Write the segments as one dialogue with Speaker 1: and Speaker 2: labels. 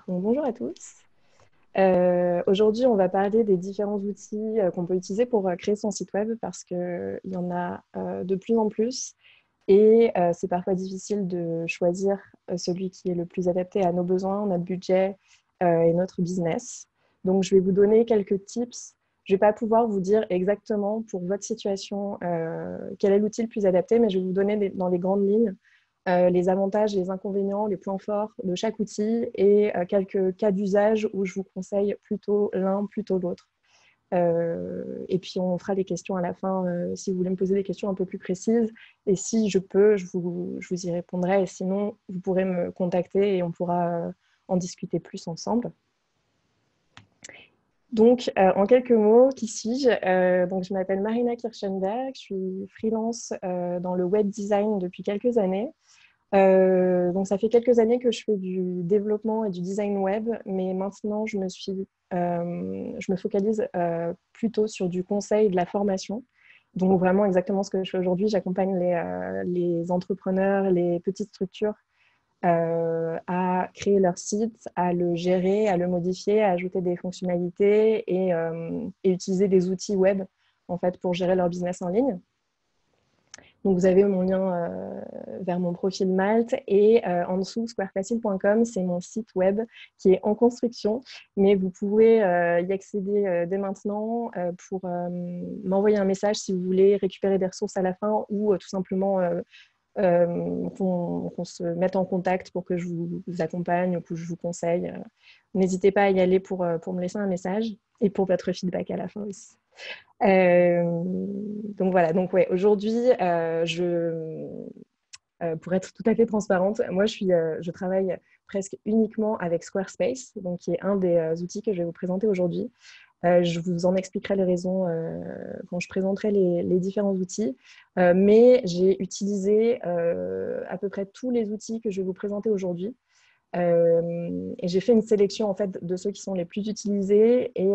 Speaker 1: Bonjour à tous. Aujourd'hui, on va parler des différents outils qu'on peut utiliser pour créer son site web parce qu'il y en a de plus en plus et c'est parfois difficile de choisir celui qui est le plus adapté à nos besoins, notre budget et notre business. Donc, je vais vous donner quelques tips. Je ne vais pas pouvoir vous dire exactement pour votre situation quel est l'outil le plus adapté, mais je vais vous donner dans les grandes lignes les avantages, les inconvénients, les points forts de chaque outil et quelques cas d'usage où je vous conseille plutôt l'un, plutôt l'autre. Et puis, on fera des questions à la fin si vous voulez me poser des questions un peu plus précises. Et si je peux, je vous y répondrai. Et sinon, vous pourrez me contacter et on pourra en discuter plus ensemble. Donc, en quelques mots, qui suis-je? Donc, je m'appelle Marina Kirchenberg, je suis freelance dans le web design depuis quelques années. Donc, ça fait quelques années que je fais du développement et du design web, mais maintenant, je me focalise plutôt sur du conseil et de la formation. Donc, vraiment exactement ce que je fais aujourd'hui. J'accompagne les entrepreneurs, les petites structures à créer leur site, à le gérer, à le modifier, à ajouter des fonctionnalités et utiliser des outils web en fait, pour gérer leur business en ligne. Donc, vous avez mon lien vers mon profil Malte et en dessous, squarefacile.com, c'est mon site web qui est en construction, mais vous pouvez y accéder dès maintenant pour m'envoyer un message si vous voulez récupérer des ressources à la fin ou tout simplement qu'on se mette en contact pour que je vous accompagne ou que je vous conseille. N'hésitez pas à y aller pour me laisser un message et pour votre feedback à la fin aussi. Donc voilà, donc ouais, aujourd'hui, pour être tout à fait transparente, moi je travaille presque uniquement avec Squarespace, donc qui est un des outils que je vais vous présenter aujourd'hui. Je vous en expliquerai les raisons quand je présenterai les différents outils, mais j'ai utilisé à peu près tous les outils que je vais vous présenter aujourd'hui. Et j'ai fait une sélection en fait de ceux qui sont les plus utilisés et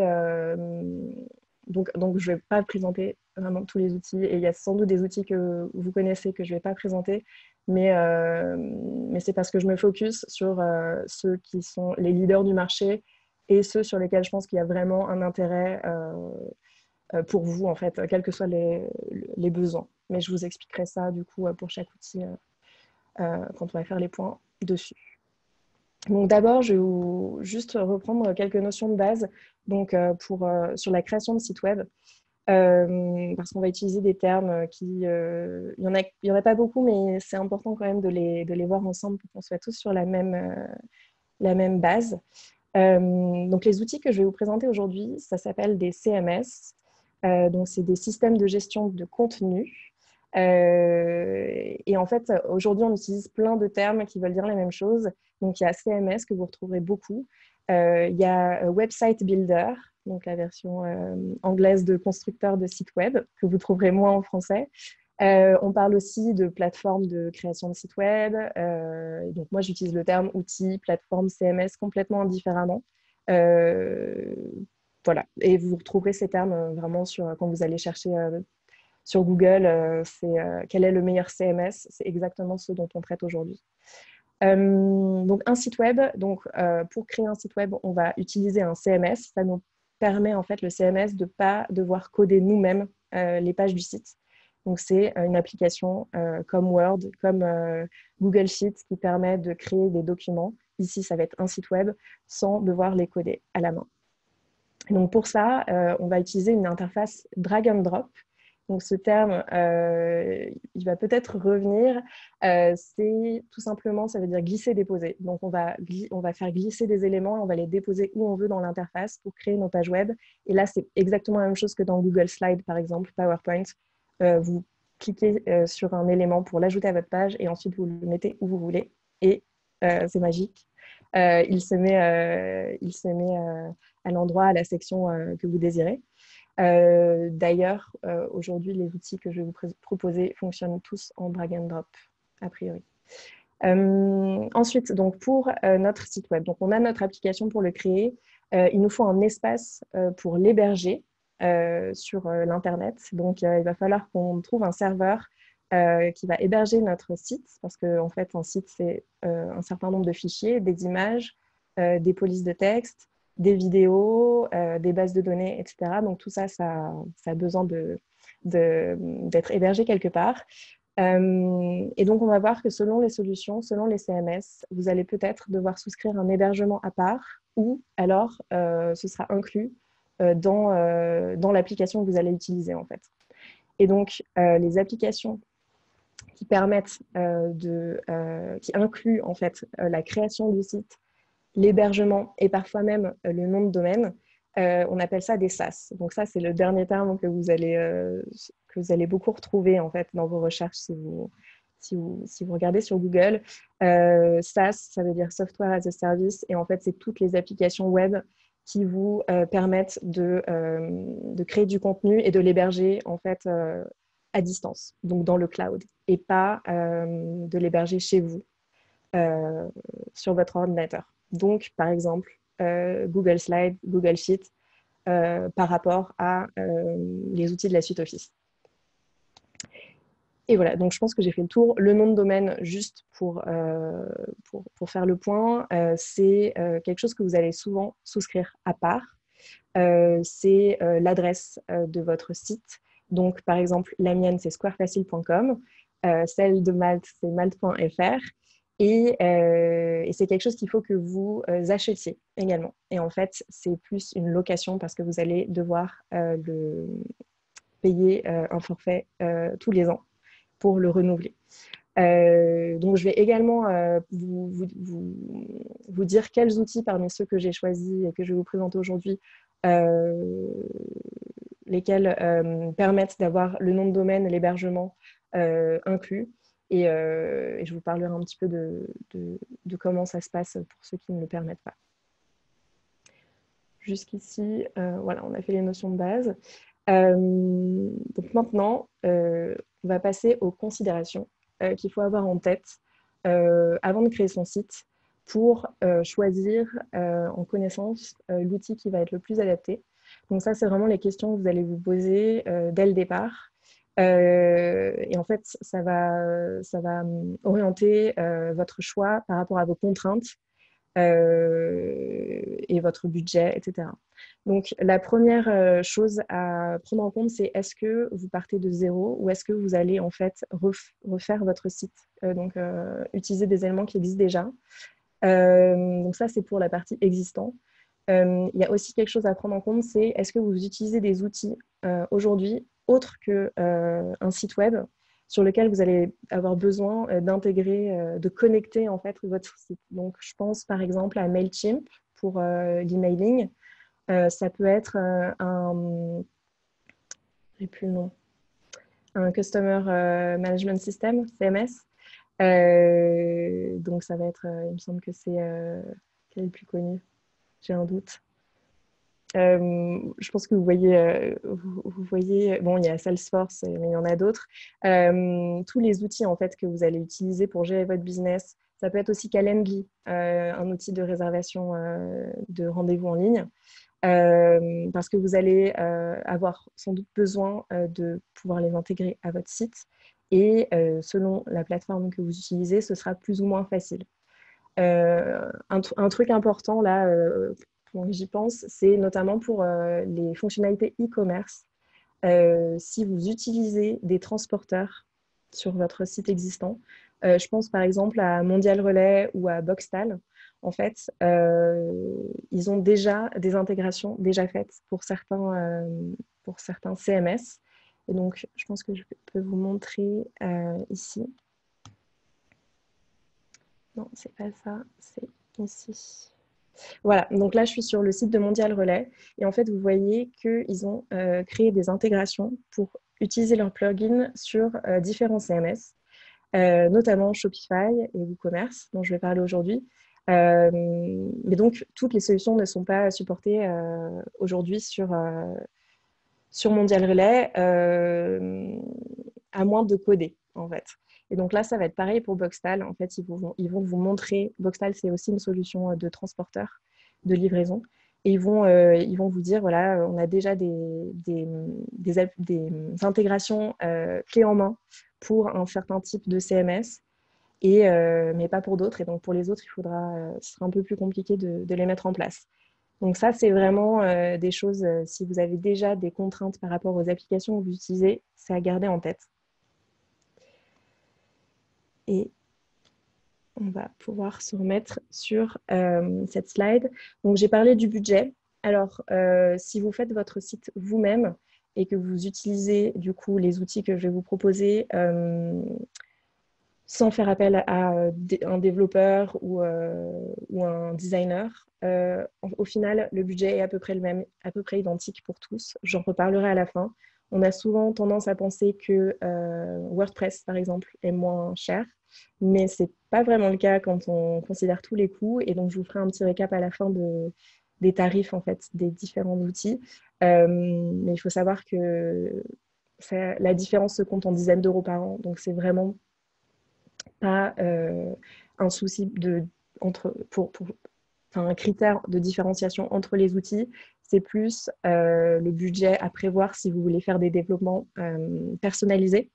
Speaker 1: donc je ne vais pas présenter vraiment tous les outils et il y a sans doute des outils que vous connaissez que je ne vais pas présenter, mais c'est parce que je me focus sur ceux qui sont les leaders du marché et ceux sur lesquels je pense qu'il y a vraiment un intérêt pour vous en fait, quels que soient les besoins. Mais je vous expliquerai ça du coup pour chaque outil quand on va faire les points dessus. Donc d'abord, je vais juste reprendre quelques notions de base donc, sur la création de site web, parce qu'on va utiliser des termes il y en a pas beaucoup, mais c'est important quand même de les voir ensemble pour qu'on soit tous sur la même base. Donc les outils que je vais vous présenter aujourd'hui, ça s'appelle des CMS. Donc c'est des systèmes de gestion de contenu. Et en fait, aujourd'hui, on utilise plein de termes qui veulent dire la même chose. Donc, il y a CMS que vous retrouverez beaucoup. Il y a Website Builder, donc la version anglaise de constructeur de site web, que vous trouverez moins en français. On parle aussi de plateforme de création de site web. Donc, moi, j'utilise le terme outil, plateforme, CMS complètement différemment. Voilà. Et vous retrouverez ces termes vraiment quand vous allez chercher sur Google, quel est le meilleur CMS, c'est exactement ce dont on traite aujourd'hui. Donc un site web, pour créer un site web, on va utiliser un CMS. Ça nous permet en fait le CMS de ne pas devoir coder nous-mêmes les pages du site. Donc c'est une application comme Word, comme Google Sheets qui permet de créer des documents. Ici, ça va être un site web sans devoir les coder à la main. Donc pour ça, on va utiliser une interface drag and drop. Donc ce terme, il va peut-être revenir. C'est tout simplement, ça veut dire glisser-déposer. Donc on va faire glisser des éléments et on va les déposer où on veut dans l'interface pour créer nos pages web. Et là, c'est exactement la même chose que dans Google Slides, par exemple, PowerPoint. Vous cliquez sur un élément pour l'ajouter à votre page et ensuite vous le mettez où vous voulez. Et c'est magique. Il se met à l'endroit, à la section que vous désirez. D'ailleurs, aujourd'hui, les outils que je vais vous proposer fonctionnent tous en drag and drop, a priori. Ensuite, donc pour notre site web, donc on a notre application pour le créer. Il nous faut un espace pour l'héberger sur l'Internet. Donc, il va falloir qu'on trouve un serveur qui va héberger notre site, parce qu'en fait, un site, c'est un certain nombre de fichiers, des images, des polices de texte, des vidéos, des bases de données, etc. Donc tout ça, ça a besoin d'être hébergé quelque part. Et donc, on va voir que selon les solutions, selon les CMS, vous allez peut-être devoir souscrire un hébergement à part ou alors ce sera inclus dans l'application que vous allez utiliser en fait. Et donc, les applications qui permettent qui incluent en fait la création du site, l'hébergement et parfois même le nom de domaine, on appelle ça des SaaS. Donc ça, c'est le dernier terme que vous allez beaucoup retrouver en fait dans vos recherches si vous regardez sur Google. SaaS, ça veut dire Software as a Service, et en fait, c'est toutes les applications web qui vous permettent de créer du contenu et de l'héberger en fait à distance, donc dans le cloud, et pas de l'héberger chez vous sur votre ordinateur. Donc, par exemple, Google Slides, Google Sheets, par rapport à les outils de la suite Office. Et voilà, donc je pense que j'ai fait le tour. Le nom de domaine, juste pour faire le point, c'est quelque chose que vous allez souvent souscrire à part. C'est l'adresse de votre site. Donc, par exemple, la mienne, c'est squarefacile.com. Celle de Malte, c'est malte.fr. Et c'est quelque chose qu'il faut que vous achetiez également. Et en fait, c'est plus une location parce que vous allez devoir payer un forfait tous les ans pour le renouveler. Donc, je vais également vous dire quels outils parmi ceux que j'ai choisis et que je vais vous présenter aujourd'hui, lesquels permettent d'avoir le nom de domaine et l'hébergement inclus. Et je vous parlerai un petit peu de comment ça se passe pour ceux qui ne le permettent pas. Jusqu'ici, voilà, on a fait les notions de base. Donc maintenant, on va passer aux considérations qu'il faut avoir en tête avant de créer son site pour choisir en connaissance l'outil qui va être le plus adapté. Donc ça, c'est vraiment les questions que vous allez vous poser dès le départ. Et en fait, ça va orienter votre choix par rapport à vos contraintes et votre budget, etc. Donc, la première chose à prendre en compte, c'est est-ce que vous partez de zéro ou est-ce que vous allez en fait refaire votre site, donc utiliser des éléments qui existent déjà. Donc ça, c'est pour la partie existante. Il y a aussi quelque chose à prendre en compte, c'est est-ce que vous utilisez des outils aujourd'hui autres qu'un site web sur lequel vous allez avoir besoin d'intégrer, de connecter en fait votre site. Donc, je pense par exemple à Mailchimp pour l'emailing. Ça peut être j'ai plus le nom, un Customer Management System, CMS. Donc, ça va être, il me semble que c'est quel est le plus connu. J'ai un doute. Je pense que vous voyez, bon, il y a Salesforce, mais il y en a d'autres. Tous les outils en fait que vous allez utiliser pour gérer votre business, ça peut être aussi Calendly, un outil de réservation de rendez-vous en ligne, parce que vous allez avoir sans doute besoin de pouvoir les intégrer à votre site et selon la plateforme que vous utilisez, ce sera plus ou moins facile. Un truc important là, j'y pense, c'est notamment pour les fonctionnalités e-commerce. Si vous utilisez des transporteurs sur votre site existant, je pense par exemple à Mondial Relay ou à Boxtal. En fait, ils ont déjà des intégrations déjà faites pour certains CMS. Et donc, je pense que je peux vous montrer ici. Non, c'est pas ça, c'est ici. Voilà, donc là, je suis sur le site de Mondial Relay. Et en fait, vous voyez qu'ils ont créé des intégrations pour utiliser leurs plugins sur différents CMS, notamment Shopify et WooCommerce, dont je vais parler aujourd'hui. Mais donc, toutes les solutions ne sont pas supportées aujourd'hui sur Mondial Relay, à moins de coder, en fait. Et donc là, ça va être pareil pour Boxtal. En fait, ils vont vous montrer. Boxtal, c'est aussi une solution de transporteur, de livraison. Et ils vont vous dire, voilà, on a déjà des intégrations clés en main pour un certain type de CMS. mais pas pour d'autres. Et donc, pour les autres, ce sera un peu plus compliqué de les mettre en place. Donc ça, c'est vraiment des choses, si vous avez déjà des contraintes par rapport aux applications que vous utilisez, c'est à garder en tête. Et on va pouvoir se remettre sur cette slide. Donc, j'ai parlé du budget. Alors, si vous faites votre site vous-même et que vous utilisez du coup les outils que je vais vous proposer sans faire appel à un développeur ou un designer, au final, le budget est à peu près le même, à peu près identique pour tous. J'en reparlerai à la fin. On a souvent tendance à penser que WordPress, par exemple, est moins cher, mais ce n'est pas vraiment le cas quand on considère tous les coûts. Et donc, je vous ferai un petit récap à la fin des tarifs en fait, des différents outils. Mais il faut savoir que la différence se compte en dizaines d'euros par an. Donc, c'est vraiment pas un souci un critère de différenciation entre les outils. C'est plus le budget à prévoir si vous voulez faire des développements personnalisés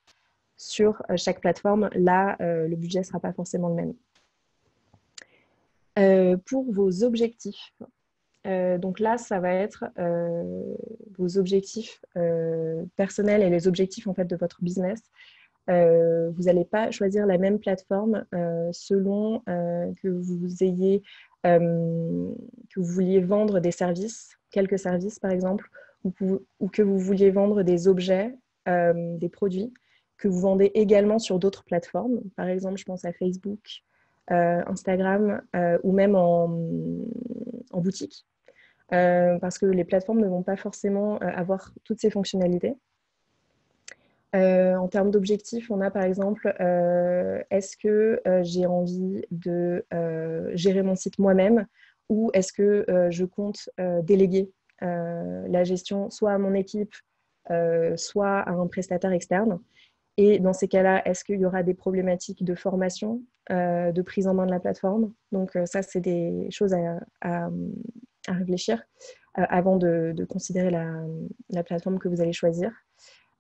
Speaker 1: sur chaque plateforme. Là, le budget ne sera pas forcément le même. Pour vos objectifs, donc là, ça va être vos objectifs personnels et les objectifs en fait, de votre business. Vous n'allez pas choisir la même plateforme selon que vous vouliez vendre des services, quelques services par exemple, ou que vous vouliez vendre des objets, des produits que vous vendez également sur d'autres plateformes. Par exemple, je pense à Facebook, Instagram ou même en boutique. Parce que les plateformes ne vont pas forcément avoir toutes ces fonctionnalités. En termes d'objectifs, on a par exemple, est-ce que j'ai envie de gérer mon site moi-même ou est-ce que je compte déléguer la gestion soit à mon équipe, soit à un prestataire externe? Et dans ces cas-là, est-ce qu'il y aura des problématiques de formation, de prise en main de la plateforme? Donc ça, c'est des choses à réfléchir avant de considérer la plateforme que vous allez choisir.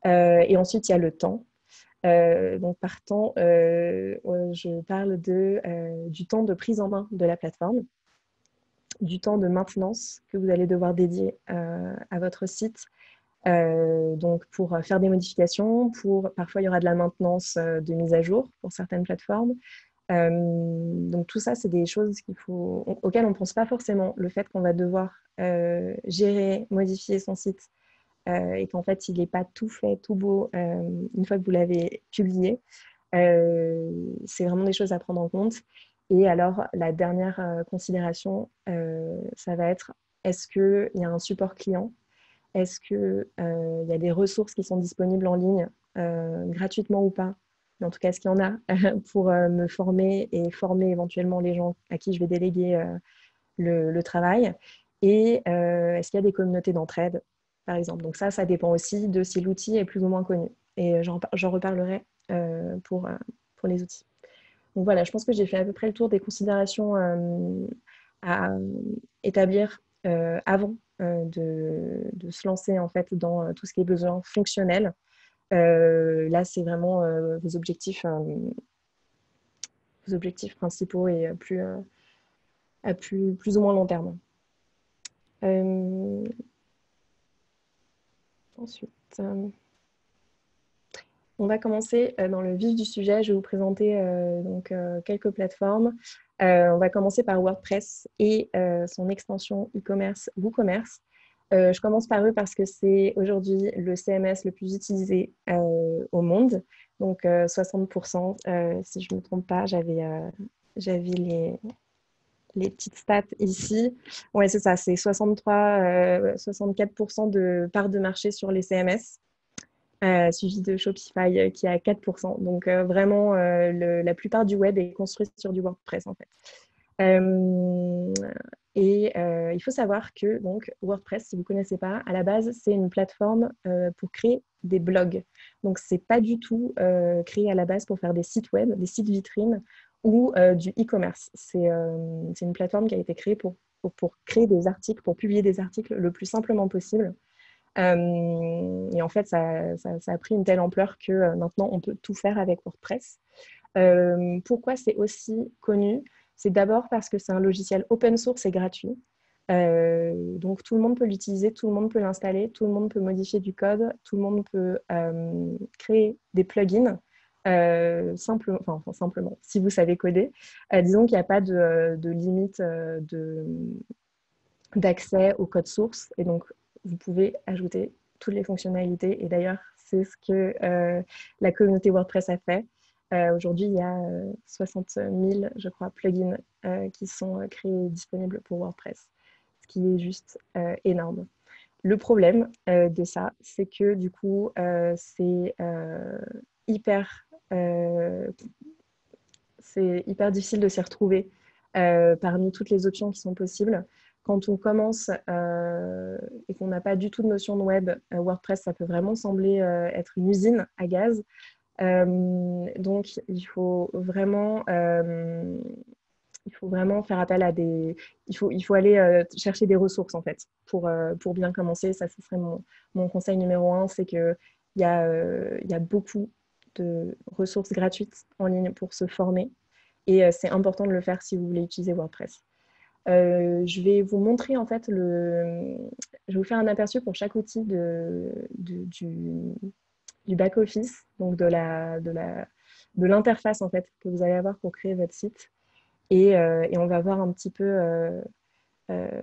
Speaker 1: Et ensuite, il y a le temps. Donc, par temps, je parle du temps de prise en main de la plateforme, du temps de maintenance que vous allez devoir dédier à votre site. Donc, pour faire des modifications, parfois, il y aura de la maintenance de mise à jour pour certaines plateformes. Donc, tout ça, c'est des choses auxquelles on ne pense pas forcément. Le fait qu'on va devoir gérer, modifier son site et qu'en fait, il n'est pas tout fait, tout beau une fois que vous l'avez publié. C'est vraiment des choses à prendre en compte. Et alors, la dernière considération, ça va être, est-ce qu'il y a un support client? Est-ce qu'il y a des ressources qui sont disponibles en ligne, gratuitement ou pas? Mais en tout cas, est-ce qu'il y en a pour me former et former éventuellement les gens à qui je vais déléguer le travail? Et est-ce qu'il y a des communautés d'entraide, par exemple? Donc ça dépend aussi de si l'outil est plus ou moins connu. Et j'en reparlerai pour les outils. Donc voilà, je pense que j'ai fait à peu près le tour des considérations à établir avant de se lancer en fait dans tout ce qui est besoin fonctionnel. Là, c'est vraiment vos objectifs principaux et à plus ou moins long terme. Ensuite, on va commencer dans le vif du sujet. Je vais vous présenter quelques plateformes. On va commencer par WordPress et son extension e-commerce WooCommerce. Je commence par eux parce que c'est aujourd'hui le CMS le plus utilisé au monde. Donc 60%, si je ne me trompe pas, j'avais les petites stats ici. Oui, c'est ça, c'est 64% de part de marché sur les CMS. Suivi de Shopify qui est à 4%. Donc vraiment, la plupart du web est construit sur du WordPress en fait. Il faut savoir que donc, WordPress, si vous ne connaissez pas, à la base, c'est une plateforme pour créer des blogs. Donc, ce n'est pas du tout créé à la base pour faire des sites web, des sites vitrines ou du e-commerce. C'est une plateforme qui a été créée pour créer des articles, pour publier des articles le plus simplement possible. Et en fait, ça a pris une telle ampleur que maintenant, on peut tout faire avec WordPress. Pourquoi c'est aussi connu? C'est d'abord parce que c'est un logiciel open source et gratuit. Donc tout le monde peut l'utiliser, tout le monde peut l'installer, tout le monde peut modifier du code, tout le monde peut créer des plugins simplement, si vous savez coder. Disons qu'il n'y a pas de limite d'accès au code source et donc vous pouvez ajouter toutes les fonctionnalités et d'ailleurs c'est ce que la communauté WordPress a fait. Aujourd'hui, il y a 60 000, je crois, plugins qui sont créés et disponibles pour WordPress, ce qui est juste énorme. Le problème de ça, c'est que du coup, hyper, euh, c'est hyper difficile de s'y retrouver parmi toutes les options qui sont possibles. Quand on commence et qu'on n'a pas du tout de notion de web, WordPress, ça peut vraiment sembler être une usine à gaz. Donc, il faut vraiment faire appel à des... Il faut aller chercher des ressources, en fait, pour bien commencer. Ça, ce serait mon conseil numéro un, c'est qu'il y a beaucoup de ressources gratuites en ligne pour se former. Et c'est important de le faire si vous voulez utiliser WordPress. Je vais vous montrer, en fait, je vais vous faire un aperçu pour chaque outil du back-office, donc de l'interface, en fait, que vous allez avoir pour créer votre site. Et on va voir un petit peu euh,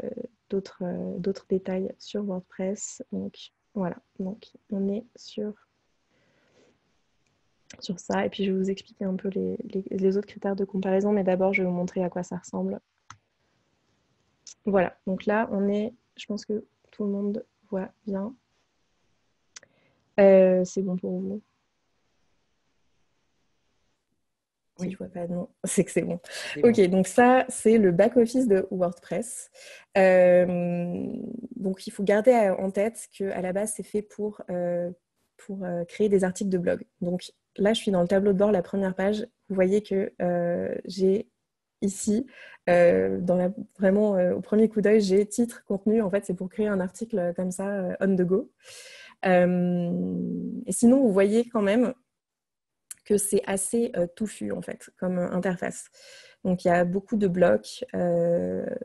Speaker 1: d'autres détails sur WordPress. Donc voilà, donc on est sur ça. Et puis je vais vous expliquer un peu les autres critères de comparaison, mais d'abord je vais vous montrer à quoi ça ressemble. Voilà, donc là je pense que tout le monde voit bien. C'est bon pour vous? Si
Speaker 2: Oui,
Speaker 1: je vois pas de nom, c'est que c'est bon.
Speaker 2: c'est
Speaker 1: Ok,
Speaker 2: bon.
Speaker 1: donc ça, c'est le back-office de WordPress. Donc, il faut garder en tête qu'à la base, c'est fait pour créer des articles de blog. Donc là, je suis dans le tableau de bord, la première page. Vous voyez que j'ai ici, vraiment au premier coup d'œil, j'ai titre, contenu. En fait, c'est pour créer un article comme ça, on the go. Et sinon, vous voyez quand même que c'est assez touffu en fait comme interface. Donc il y a beaucoup de blocs,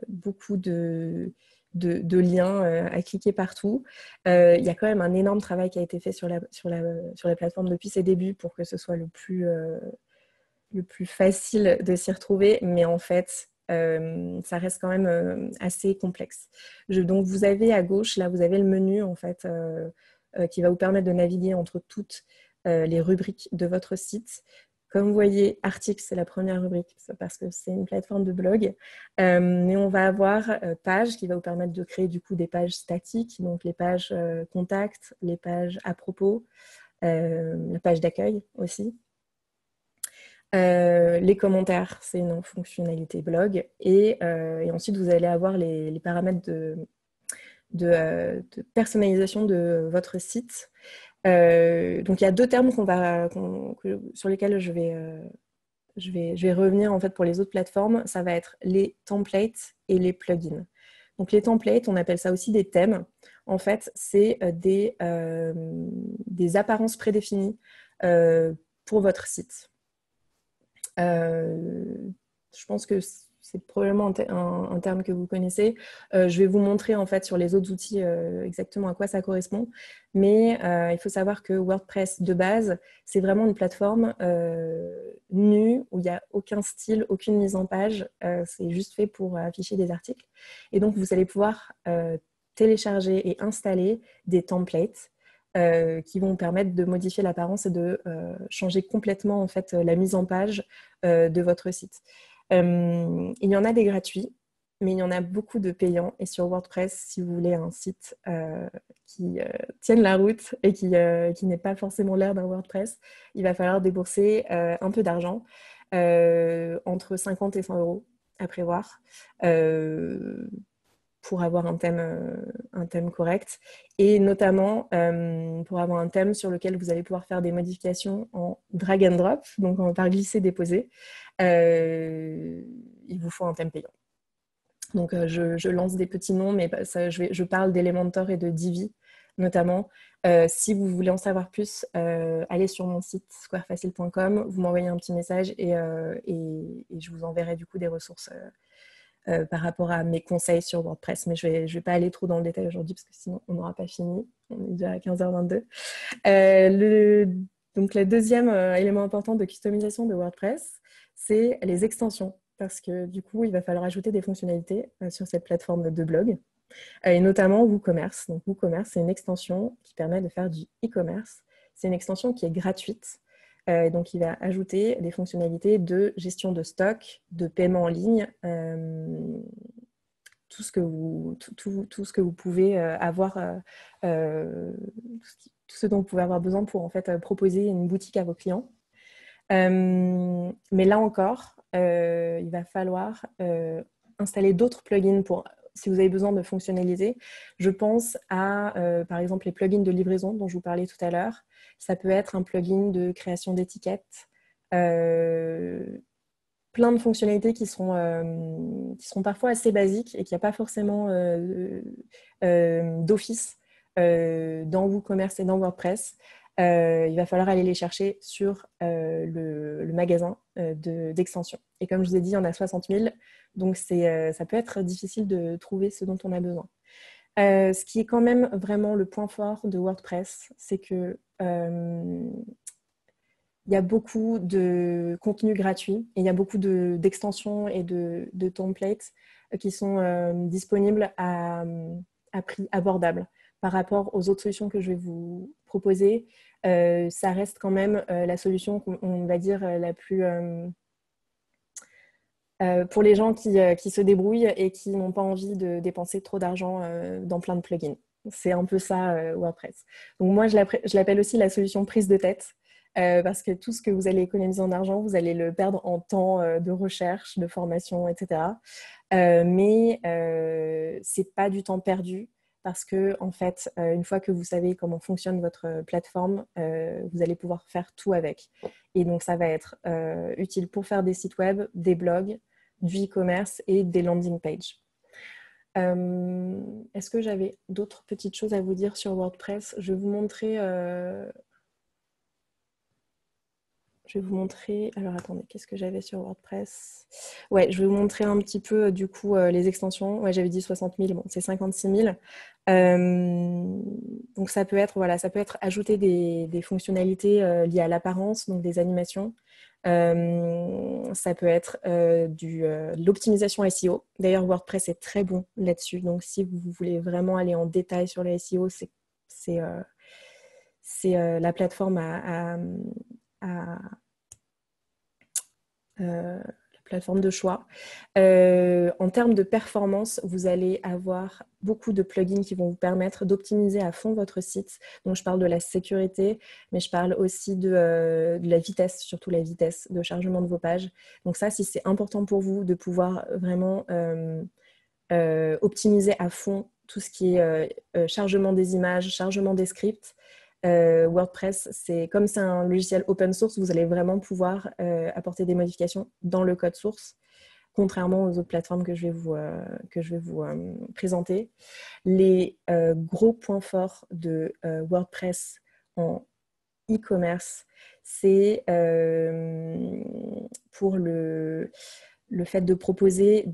Speaker 1: beaucoup de liens à cliquer partout. Il y a quand même un énorme travail qui a été fait sur la plateforme depuis ses débuts pour que ce soit le plus facile de s'y retrouver, mais en fait, ça reste quand même assez complexe. Donc, vous avez à gauche, là, vous avez le menu, en fait, qui va vous permettre de naviguer entre toutes les rubriques de votre site. Comme vous voyez, articles, c'est la première rubrique parce que c'est une plateforme de blog. Mais on va avoir pages qui va vous permettre de créer du coup des pages statiques, donc les pages contacts, les pages à propos, la page d'accueil aussi. Les commentaires, c'est une fonctionnalité blog. Et ensuite, vous allez avoir les paramètres de personnalisation de votre site. Donc, il y a deux termes sur lesquels je vais revenir en fait pour les autres plateformes. Ça va être les templates et les plugins. Donc, les templates, on appelle ça aussi des thèmes. En fait, c'est des apparences prédéfinies pour votre site. Je pense que c'est probablement un terme que vous connaissez. Je vais vous montrer en fait sur les autres outils exactement à quoi ça correspond. Mais il faut savoir que WordPress de base, c'est vraiment une plateforme nue où il n'y a aucun style, aucune mise en page. C'est juste fait pour afficher des articles. Et donc, vous allez pouvoir télécharger et installer des templates qui vont permettre de modifier l'apparence et de changer complètement en fait la mise en page de votre site. Il y en a des gratuits, mais il y en a beaucoup de payants. Et sur WordPress, si vous voulez un site qui tienne la route et qui n'ait pas forcément l'air d'un WordPress, il va falloir débourser un peu d'argent, entre 50 et 100 euros à prévoir. Pour avoir un thème correct et notamment pour avoir un thème sur lequel vous allez pouvoir faire des modifications en drag and drop, donc par glisser-déposer. Il vous faut un thème payant. Donc je lance des petits noms, mais je parle d'Elementor et de Divi notamment. Si vous voulez en savoir plus, allez sur mon site squarefacile.com, vous m'envoyez un petit message et je vous enverrai du coup des ressources par rapport à mes conseils sur WordPress. Mais je vais pas aller trop dans le détail aujourd'hui parce que sinon on n'aura pas fini. On est déjà à 15h22. Donc le deuxième élément important de customisation de WordPress, c'est les extensions. Parce que du coup, il va falloir ajouter des fonctionnalités sur cette plateforme de blog. Et notamment WooCommerce. Donc WooCommerce, c'est une extension qui permet de faire du e-commerce. C'est une extension qui est gratuite. Donc, il va ajouter des fonctionnalités de gestion de stock, de paiement en ligne, tout ce que vous pouvez avoir, tout ce dont vous pouvez avoir besoin pour en fait proposer une boutique à vos clients. Mais là encore, il va falloir installer d'autres plugins pour, si vous avez besoin de fonctionnaliser. Je pense à, par exemple, les plugins de livraison dont je vous parlais tout à l'heure. Ça peut être un plugin de création d'étiquettes. Plein de fonctionnalités qui seront parfois assez basiques et qu'il n'y a pas forcément d'office dans WooCommerce et dans WordPress. Il va falloir aller les chercher sur le magasin d'extension. Et comme je vous ai dit, il y en a 60 000, donc ça peut être difficile de trouver ce dont on a besoin. Ce qui est quand même vraiment le point fort de WordPress, c'est que il y a beaucoup de contenu gratuit et il y a beaucoup d'extensions et de templates qui sont disponibles à prix abordable. Par rapport aux autres solutions que je vais vous proposer, ça reste quand même la solution qu'on va dire la plus... pour les gens qui se débrouillent et qui n'ont pas envie de dépenser trop d'argent dans plein de plugins. C'est un peu ça, WordPress. Donc moi, je l'appelle aussi la solution prise de tête. Parce que tout ce que vous allez économiser en argent, vous allez le perdre en temps de recherche, de formation, etc. Mais c'est pas du temps perdu parce que en fait, une fois que vous savez comment fonctionne votre plateforme, vous allez pouvoir faire tout avec. Et donc, ça va être utile pour faire des sites web, des blogs, du e-commerce et des landing pages. Est-ce que j'avais d'autres petites choses à vous dire sur WordPress? Je vais vous montrer... alors attendez, qu'est-ce que j'avais sur WordPress? Ouais, je vais vous montrer un petit peu du coup les extensions. Ouais, j'avais dit 60 000, bon, c'est 56 000. Donc ça peut être, voilà, ça peut être ajouter des fonctionnalités liées à l'apparence, donc des animations. Ça peut être de l'optimisation SEO. D'ailleurs, WordPress est très bon là-dessus. Donc si vous voulez vraiment aller en détail sur le SEO, c'est la plateforme la plateforme de choix. En termes de performance, vous allez avoir beaucoup de plugins qui vont vous permettre d'optimiser à fond votre site. Donc, je parle de la sécurité, mais je parle aussi de la vitesse, surtout la vitesse de chargement de vos pages. Donc ça, si c'est important pour vous de pouvoir vraiment optimiser à fond tout ce qui est chargement des images, chargement des scripts, WordPress, comme c'est un logiciel open source, vous allez vraiment pouvoir apporter des modifications dans le code source, contrairement aux autres plateformes que je vais vous présenter. Les gros points forts de WordPress en e-commerce, c'est pour le fait de proposer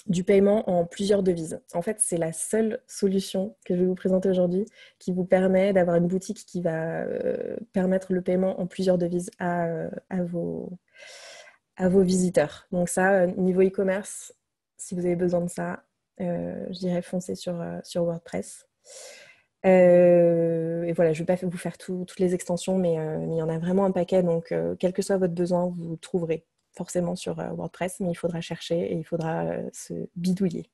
Speaker 1: du paiement en plusieurs devises. En fait, c'est la seule solution que je vais vous présenter aujourd'hui qui vous permet d'avoir une boutique qui va permettre le paiement en plusieurs devises à vos visiteurs. Donc ça, niveau e-commerce, si vous avez besoin de ça, je dirais foncez sur WordPress. Et voilà, je ne vais pas vous faire toutes les extensions, mais il y en a vraiment un paquet. Donc, quel que soit votre besoin, vous trouverez forcément sur WordPress, mais il faudra chercher et il faudra se bidouiller.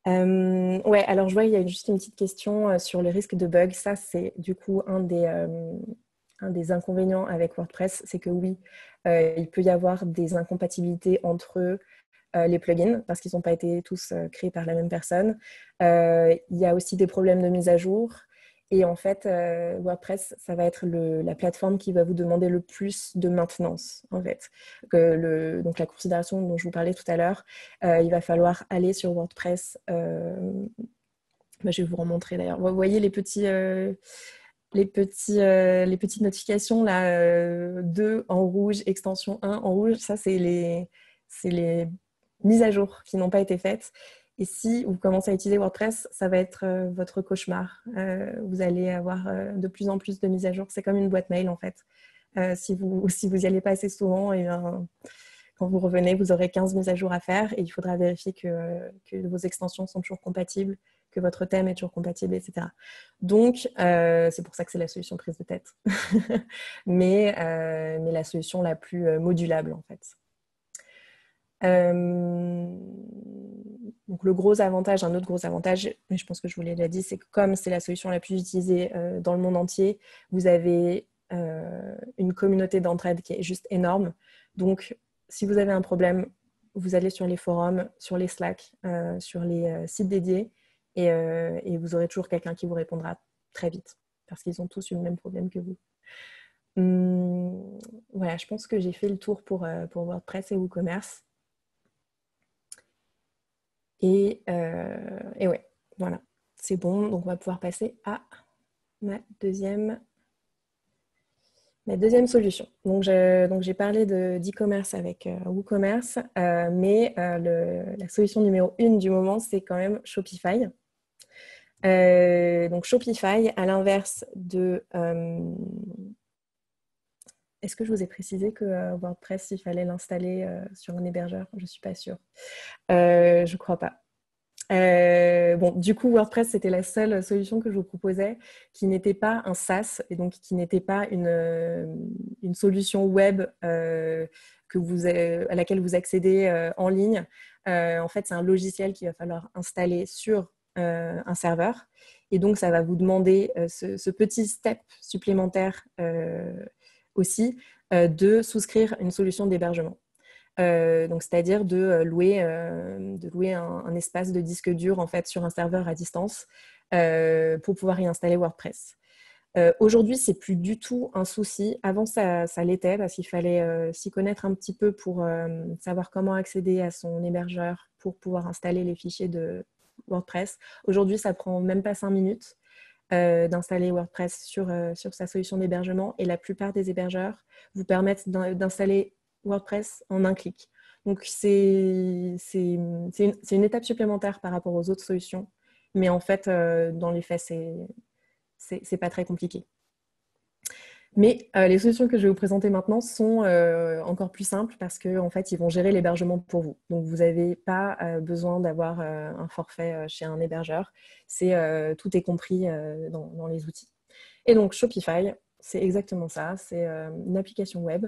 Speaker 1: Ouais, alors je vois, il y a juste une petite question sur le risque de bug. Ça, c'est du coup un des inconvénients avec WordPress, c'est que oui, il peut y avoir des incompatibilités entre les plugins parce qu'ils n'ont pas été tous créés par la même personne. Il y a aussi des problèmes de mise à jour. Et en fait, WordPress, ça va être la plateforme qui va vous demander le plus de maintenance, en fait. Donc, la considération dont je vous parlais tout à l'heure, il va falloir aller sur WordPress Bah, je vais vous remontrer d'ailleurs. Vous voyez les petites notifications là, 2 en rouge, extension 1 en rouge. Ça, c'est les mises à jour qui n'ont pas été faites. Et si vous commencez à utiliser WordPress, ça va être votre cauchemar. Vous allez avoir de plus en plus de mises à jour. C'est comme une boîte mail en fait. Si vous y allez pas assez souvent, et bien, quand vous revenez, vous aurez 15 mises à jour à faire et il faudra vérifier que vos extensions sont toujours compatibles, que votre thème est toujours compatible, etc. Donc, c'est pour ça que c'est la solution prise de tête. mais la solution la plus modulable, en fait. Donc, un autre gros avantage, mais je pense que je vous l'ai déjà dit, c'est que comme c'est la solution la plus utilisée dans le monde entier, vous avez une communauté d'entraide qui est juste énorme. Donc, si vous avez un problème, vous allez sur les forums, sur les Slack, sur les sites dédiés et vous aurez toujours quelqu'un qui vous répondra très vite parce qu'ils ont tous eu le même problème que vous. Voilà, je pense que j'ai fait le tour pour WordPress et WooCommerce. Et ouais, voilà, c'est bon. Donc, on va pouvoir passer à ma deuxième solution. Donc, j'ai parlé d'e-commerce avec WooCommerce, mais la solution numéro 1 du moment, c'est quand même Shopify. Donc, Shopify, à l'inverse de... Est-ce que je vous ai précisé que WordPress, il fallait l'installer sur un hébergeur? Je ne suis pas sûre. Je ne crois pas. Bon, du coup, WordPress, c'était la seule solution que je vous proposais qui n'était pas un SaaS et donc qui n'était pas une solution web à laquelle vous accédez en ligne. En fait, c'est un logiciel qu'il va falloir installer sur un serveur. Et donc, ça va vous demander ce petit step supplémentaire aussi de souscrire une solution d'hébergement. Donc, c'est-à-dire de louer un espace de disque dur en fait, sur un serveur à distance pour pouvoir y installer WordPress. Aujourd'hui, c'est plus du tout un souci. Avant, ça l'était parce qu'il fallait s'y connaître un petit peu pour savoir comment accéder à son hébergeur pour pouvoir installer les fichiers de WordPress. Aujourd'hui, ça prend même pas 5 minutes d'installer WordPress sur sa solution d'hébergement et la plupart des hébergeurs vous permettent d'installer WordPress en un clic. Donc, c'est une étape supplémentaire par rapport aux autres solutions. Mais en fait, dans les faits, c'est pas très compliqué. Mais les solutions que je vais vous présenter maintenant sont encore plus simples parce qu'en fait, ils vont gérer l'hébergement pour vous. Donc, vous n'avez pas besoin d'avoir un forfait chez un hébergeur. Tout est compris dans les outils. Et donc, Shopify, c'est exactement ça. C'est une application web.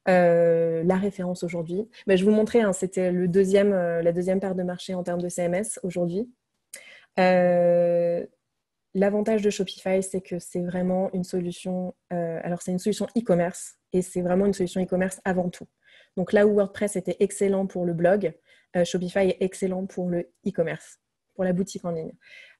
Speaker 1: La référence aujourd'hui. Je vous montrais, hein, c'était la deuxième part de marché en termes de CMS aujourd'hui. L'avantage de Shopify, c'est que c'est vraiment une solution, alors c'est une solution e-commerce et c'est vraiment une solution e-commerce avant tout. Donc là où WordPress était excellent pour le blog, Shopify est excellent pour le e-commerce, pour la boutique en ligne.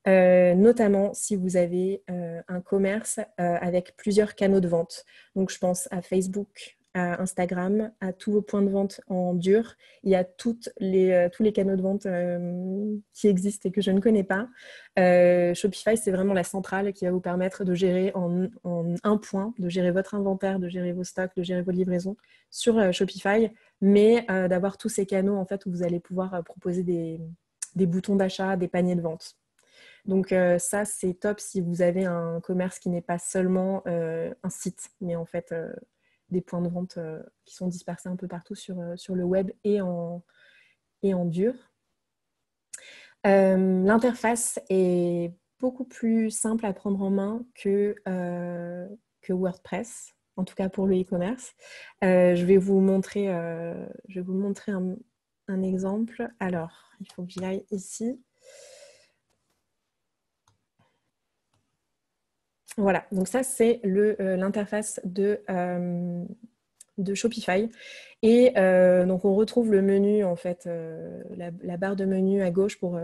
Speaker 1: Notamment si vous avez un commerce avec plusieurs canaux de vente. Donc je pense à Facebook, à Instagram, à tous vos points de vente en dur. Il y a tous les canaux de vente qui existent et que je ne connais pas. Shopify, c'est vraiment la centrale qui va vous permettre de gérer en un point, de gérer votre inventaire, de gérer vos stocks, de gérer vos livraisons sur Shopify, mais d'avoir tous ces canaux en fait, où vous allez pouvoir proposer des boutons d'achat, des paniers de vente. Donc ça, c'est top si vous avez un commerce qui n'est pas seulement un site, mais en fait des points de vente qui sont dispersés un peu partout sur le web et en dur. L'interface est beaucoup plus simple à prendre en main que WordPress, en tout cas pour le e-commerce. Je vais vous montrer un exemple. Alors, il faut que j'y aille ici. Voilà, donc ça c'est l'interface de Shopify. Et donc on retrouve le menu, en fait, la barre de menu à gauche pour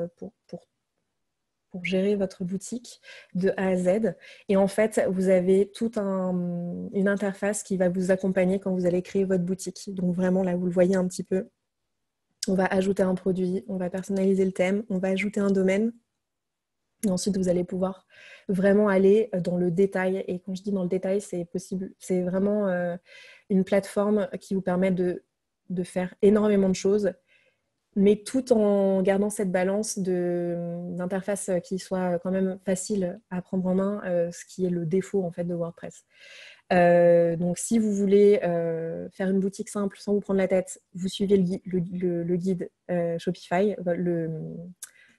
Speaker 1: gérer votre boutique de A à Z. Et en fait, vous avez toute une interface qui va vous accompagner quand vous allez créer votre boutique. Donc vraiment, là, vous le voyez un petit peu. On va ajouter un produit, on va personnaliser le thème, on va ajouter un domaine. Et ensuite, vous allez pouvoir vraiment aller dans le détail. Et quand je dis dans le détail, c'est possible. C'est vraiment une plateforme qui vous permet de faire énormément de choses, mais tout en gardant cette balance d'interface qui soit quand même facile à prendre en main, ce qui est le défaut en fait de WordPress. Donc si vous voulez faire une boutique simple sans vous prendre la tête, vous suivez le guide Shopify,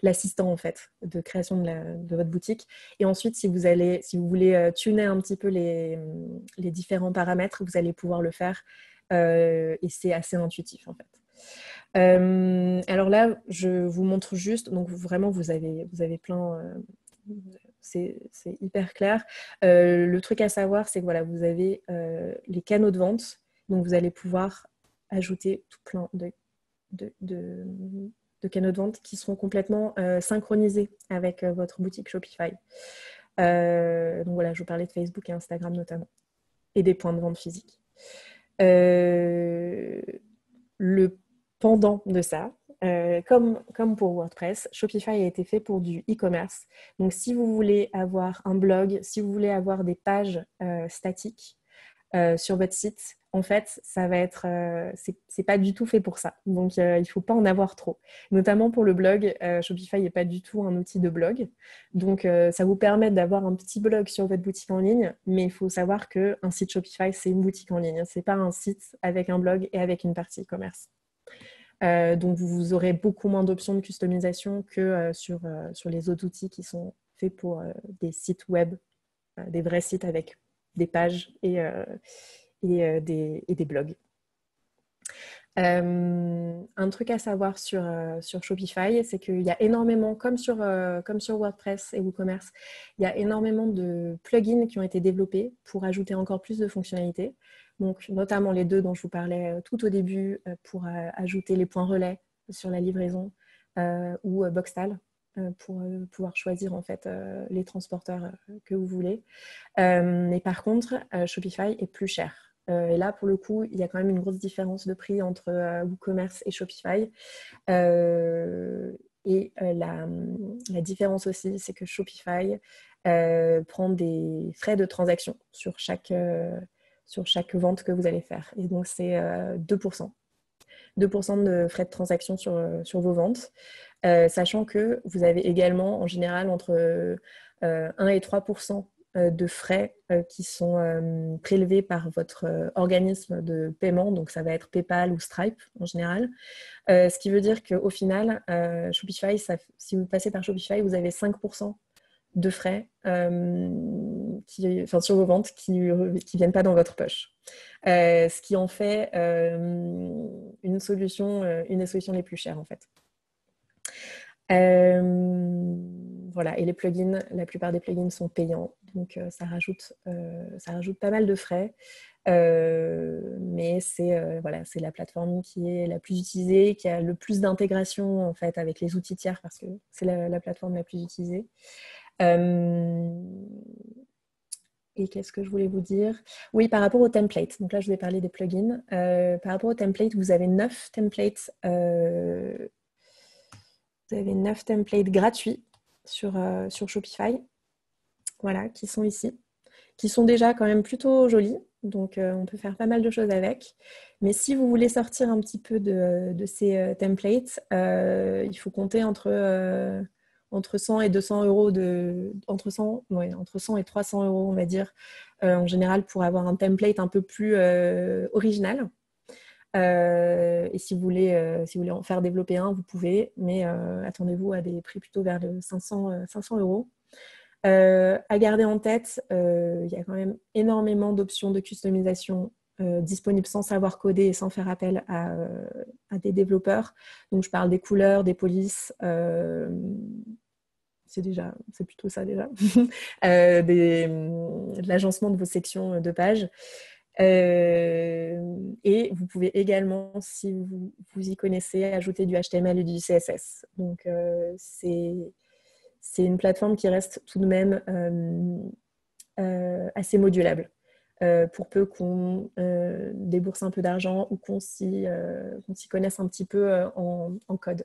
Speaker 1: l'assistant en fait de création de votre boutique. Et ensuite, si vous voulez tuner un petit peu les différents paramètres, vous allez pouvoir le faire et c'est assez intuitif en fait. Alors là, je vous montre juste, donc vraiment vous avez plein, c'est hyper clair. Le truc à savoir, c'est que voilà, vous avez les canaux de vente, donc vous allez pouvoir ajouter tout plein de canaux de vente qui seront complètement synchronisés avec votre boutique Shopify. Donc voilà, je vous parlais de Facebook et Instagram notamment, et des points de vente physiques. Le pendant de ça, comme pour WordPress, Shopify a été fait pour du e-commerce. Donc, si vous voulez avoir un blog, si vous voulez avoir des pages statiques sur votre site, en fait, ça va être, c'est pas du tout fait pour ça. Donc, il faut pas en avoir trop. Notamment pour le blog, Shopify n'est pas du tout un outil de blog. Donc, ça vous permet d'avoir un petit blog sur votre boutique en ligne, mais il faut savoir qu'un site Shopify, c'est une boutique en ligne. C'est pas un site avec un blog et avec une partie e-commerce. Donc, vous aurez beaucoup moins d'options de customisation que sur les autres outils qui sont faits pour des sites web, des vrais sites avec des pages et des blogs. Un truc à savoir sur Shopify, c'est qu'il y a énormément, comme sur WordPress et WooCommerce, il y a énormément de plugins qui ont été développés pour ajouter encore plus de fonctionnalités. Donc, notamment les deux dont je vous parlais tout au début pour ajouter les points relais sur la livraison ou Boxtal pour pouvoir choisir en fait les transporteurs que vous voulez. Mais par contre, Shopify est plus cher. Et là, pour le coup, il y a quand même une grosse différence de prix entre WooCommerce et Shopify. La différence aussi, c'est que Shopify prend des frais de transaction sur chaque vente que vous allez faire. Et donc, c'est 2%. 2% de frais de transaction sur vos ventes. Sachant que vous avez également, en général, entre 1 et 3% de frais qui sont prélevés par votre organisme de paiement, donc ça va être PayPal ou Stripe en général. Ce qui veut dire qu'au final, Shopify, si vous passez par Shopify, vous avez 5% de frais sur vos ventes qui ne viennent pas dans votre poche. Ce qui en fait une des solutions les plus chères en fait. Voilà, et les plugins, la plupart des plugins sont payants, donc ça rajoute pas mal de frais. Mais c'est la plateforme qui est la plus utilisée, qui a le plus d'intégration en fait avec les outils tiers parce que c'est la plateforme la plus utilisée. Et qu'est-ce que je voulais vous dire? Oui, par rapport aux templates. Donc là, je vous ai parlé des plugins. Par rapport aux templates, vous avez 9 templates. Vous avez 9 templates gratuits sur Shopify. Voilà, qui sont ici. Qui sont déjà quand même plutôt jolis. Donc, on peut faire pas mal de choses avec. Mais si vous voulez sortir un petit peu de ces templates, il faut compter entre 100 et 200 euros entre 100 et 300 euros, on va dire, en général, pour avoir un template un peu plus original. Et si vous voulez en faire développer un, vous pouvez, mais attendez-vous à des prix plutôt vers le 500 euros. À garder en tête, il y a quand même énormément d'options de customisation disponibles sans savoir coder et sans faire appel à des développeurs. Donc, je parle des couleurs, des polices, c'est plutôt ça déjà, de l'agencement de vos sections de pages. Et vous pouvez également, si vous y connaissez, ajouter du HTML et du CSS. Donc, c'est une plateforme qui reste tout de même assez modulable. Pour peu qu'on débourse un peu d'argent ou qu'on s'y connaisse un petit peu en code.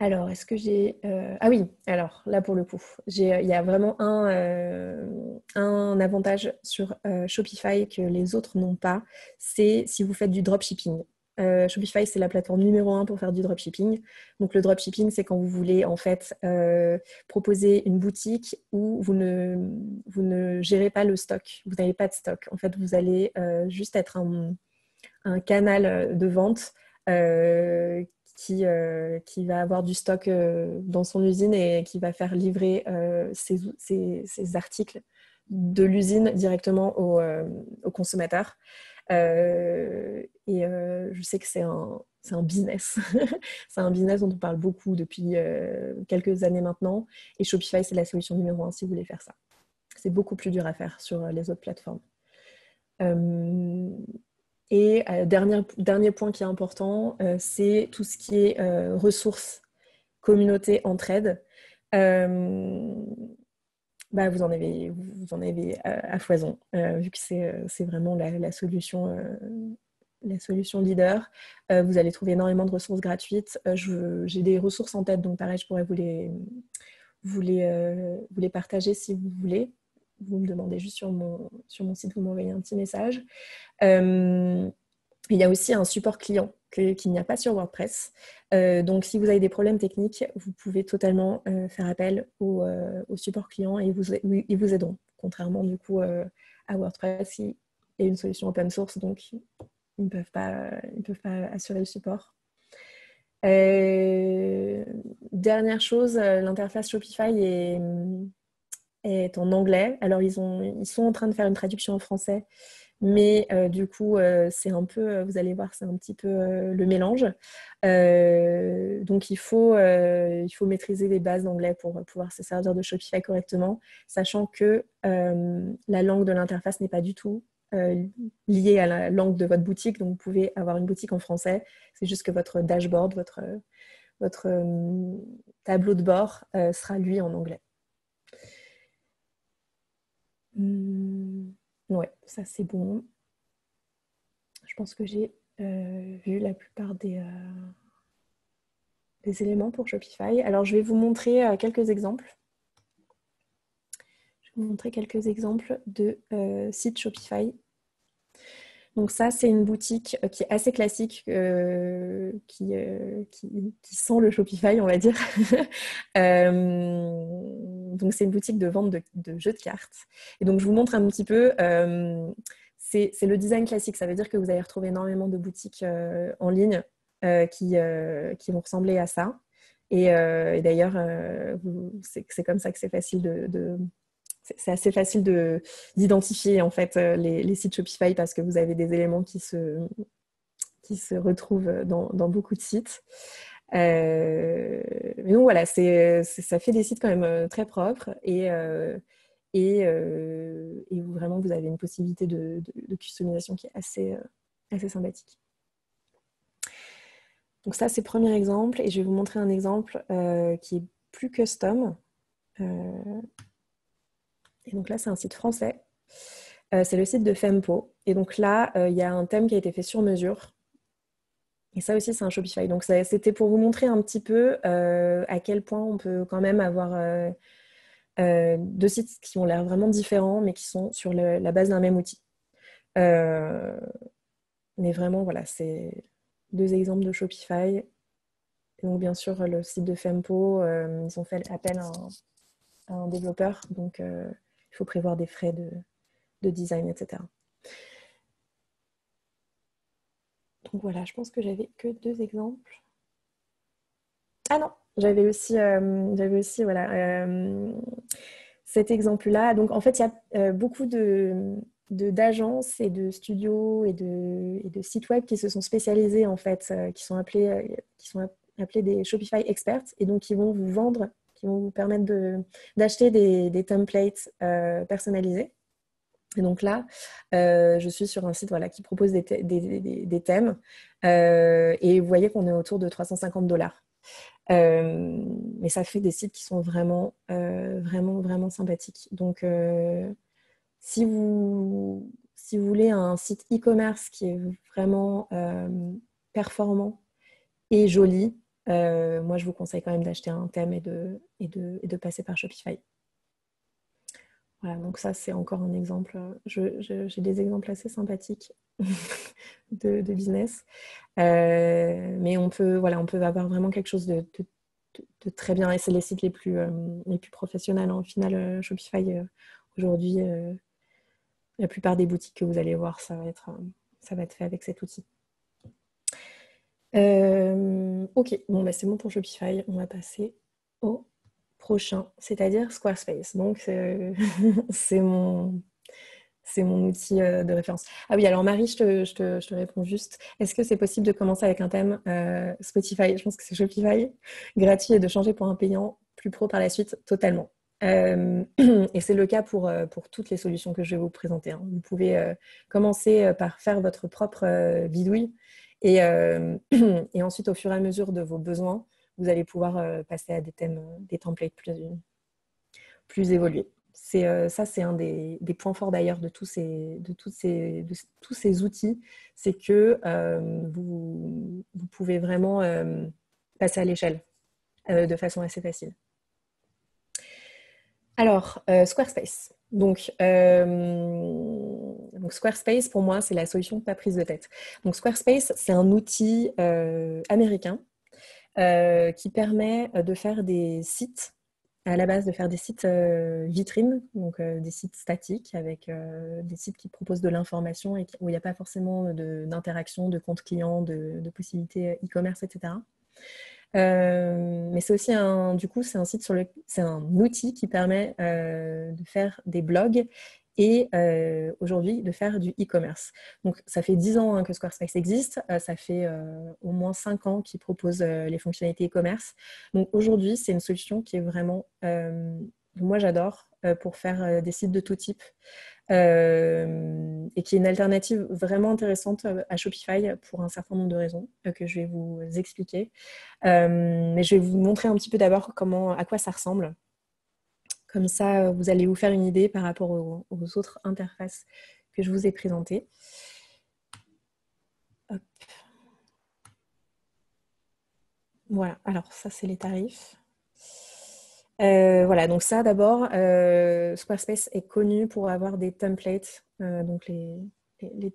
Speaker 1: Alors, est-ce que j'ai... Ah oui, alors là pour le coup, il y a vraiment un avantage sur Shopify que les autres n'ont pas, c'est si vous faites du dropshipping. Shopify, c'est la plateforme numéro un pour faire du dropshipping. Donc le dropshipping, c'est quand vous voulez en fait proposer une boutique où vous ne gérez pas le stock, vous n'avez pas de stock. En fait, vous allez juste être un canal de vente euh, qui va avoir du stock dans son usine et qui va faire livrer ses articles de l'usine directement au consommateur. Je sais que c'est un business. C'est un business dont on parle beaucoup depuis quelques années maintenant. Et Shopify, c'est la solution numéro un si vous voulez faire ça. C'est beaucoup plus dur à faire sur les autres plateformes. Et dernier point qui est important, c'est tout ce qui est ressources, communauté, entraide. Euh, vous en avez à foison, vu que c'est vraiment la solution leader. Vous allez trouver énormément de ressources gratuites. J'ai des ressources en tête, donc pareil, je pourrais vous les partager si vous voulez. Vous me demandez juste sur mon site, vous m'envoyez un petit message. Il y a aussi un support client qu'il n'y a pas sur WordPress. Donc, si vous avez des problèmes techniques, vous pouvez totalement faire appel au support client et ils vous aideront. Contrairement du coup à WordPress, il y a une solution open source, donc ils ne peuvent pas assurer le support. Dernière chose, l'interface Shopify est en anglais. Alors, ils sont en train de faire une traduction en français, mais du coup, c'est un peu, vous allez voir, c'est un petit peu le mélange. Donc, il faut maîtriser les bases d'anglais pour pouvoir se servir de Shopify correctement, sachant que la langue de l'interface n'est pas du tout liée à la langue de votre boutique. Donc, vous pouvez avoir une boutique en français. C'est juste que votre dashboard, votre tableau de bord sera, lui, en anglais. Ouais, ça c'est bon. Je pense que j'ai vu la plupart des éléments pour Shopify. Alors, je vais vous montrer quelques exemples. Je vais vous montrer quelques exemples de sites Shopify. Donc ça, c'est une boutique qui est assez classique, qui sent le Shopify, on va dire. Donc c'est une boutique de vente de jeux de cartes. Et donc je vous montre un petit peu, c'est le design classique. Ça veut dire que vous allez retrouver énormément de boutiques en ligne qui vont ressembler à ça. Et d'ailleurs, c'est comme ça que c'est facile c'est assez facile d'identifier en fait les sites Shopify parce que vous avez des éléments qui se retrouvent dans beaucoup de sites. Mais donc voilà, ça fait des sites quand même très propres et où vraiment vous avez une possibilité de customisation qui est assez sympathique. Donc ça, c'est le premier exemple et je vais vous montrer un exemple qui est plus custom. Et donc là, c'est un site français. C'est le site de Fempo. Et donc là, il y a un thème qui a été fait sur mesure. Et ça aussi, c'est un Shopify. Donc c'était pour vous montrer un petit peu à quel point on peut quand même avoir deux sites qui ont l'air vraiment différents, mais qui sont sur la base d'un même outil. Mais vraiment, voilà, c'est deux exemples de Shopify. Et donc, bien sûr, le site de Fempo, ils ont fait appel à un développeur. Donc, il faut prévoir des frais de design, etc. Donc voilà, je pense que j'avais que deux exemples. Ah non, j'avais aussi voilà, cet exemple-là. Donc en fait, il y a beaucoup d'agences et de studios et de sites web qui se sont spécialisés en fait, qui sont appelés des Shopify experts et donc qui vont vous vendre, qui vont vous permettre d'acheter des templates personnalisés. Et donc là, je suis sur un site voilà, qui propose des thèmes et vous voyez qu'on est autour de 350$. Mais ça fait des sites qui sont vraiment, vraiment sympathiques. Donc, si vous voulez un site e-commerce qui est vraiment performant et joli, moi, je vous conseille quand même d'acheter un thème et de passer par Shopify. Voilà, donc ça, c'est encore un exemple. J'ai des exemples assez sympathiques de business. Mais voilà, on peut avoir vraiment quelque chose de très bien. Et c'est les sites les plus professionnels. Au final, Shopify, aujourd'hui, la plupart des boutiques que vous allez voir, ça va être fait avec cet outil. Ok, bon, bah, c'est bon pour Shopify. On va passer au prochain, c'est-à-dire Squarespace. Donc, c'est mon outil de référence. Ah oui, alors Marie, je te réponds juste. Est-ce que c'est possible de commencer avec un thème Spotify? Je pense que c'est Shopify, gratuit, et de changer pour un payant plus pro par la suite, totalement. Et c'est le cas pour toutes les solutions que je vais vous présenter, hein. Vous pouvez commencer par faire votre propre bidouille et, et ensuite, au fur et à mesure de vos besoins, vous allez pouvoir passer à des thèmes, des templates plus évolués. Ça, c'est un des points forts d'ailleurs de tous ces outils, c'est que vous pouvez vraiment passer à l'échelle de façon assez facile. Alors, Squarespace. Donc, Squarespace, pour moi, c'est la solution pas prise de tête. Donc, Squarespace, c'est un outil américain qui permet de faire des sites, à la base de faire des sites vitrines, donc des sites statiques avec des sites qui proposent de l'information et où il n'y a pas forcément d'interaction, de compte client, de possibilités e-commerce, etc. Mais c'est aussi du coup, c'est un outil qui permet de faire des blogs et aujourd'hui de faire du e-commerce. Donc, ça fait 10 ans que Squarespace existe. Ça fait au moins 5 ans qu'ils proposent les fonctionnalités e-commerce. Donc, aujourd'hui, c'est une solution qui est vraiment, moi j'adore, pour faire des sites de tout type. Et qui est une alternative vraiment intéressante à Shopify pour un certain nombre de raisons que je vais vous expliquer. Mais je vais vous montrer un petit peu d'abord à quoi ça ressemble. Comme ça, vous allez vous faire une idée par rapport aux autres interfaces que je vous ai présentées. Hop. Voilà, alors ça, c'est les tarifs. Voilà, donc ça d'abord, Squarespace est connu pour avoir des templates, donc les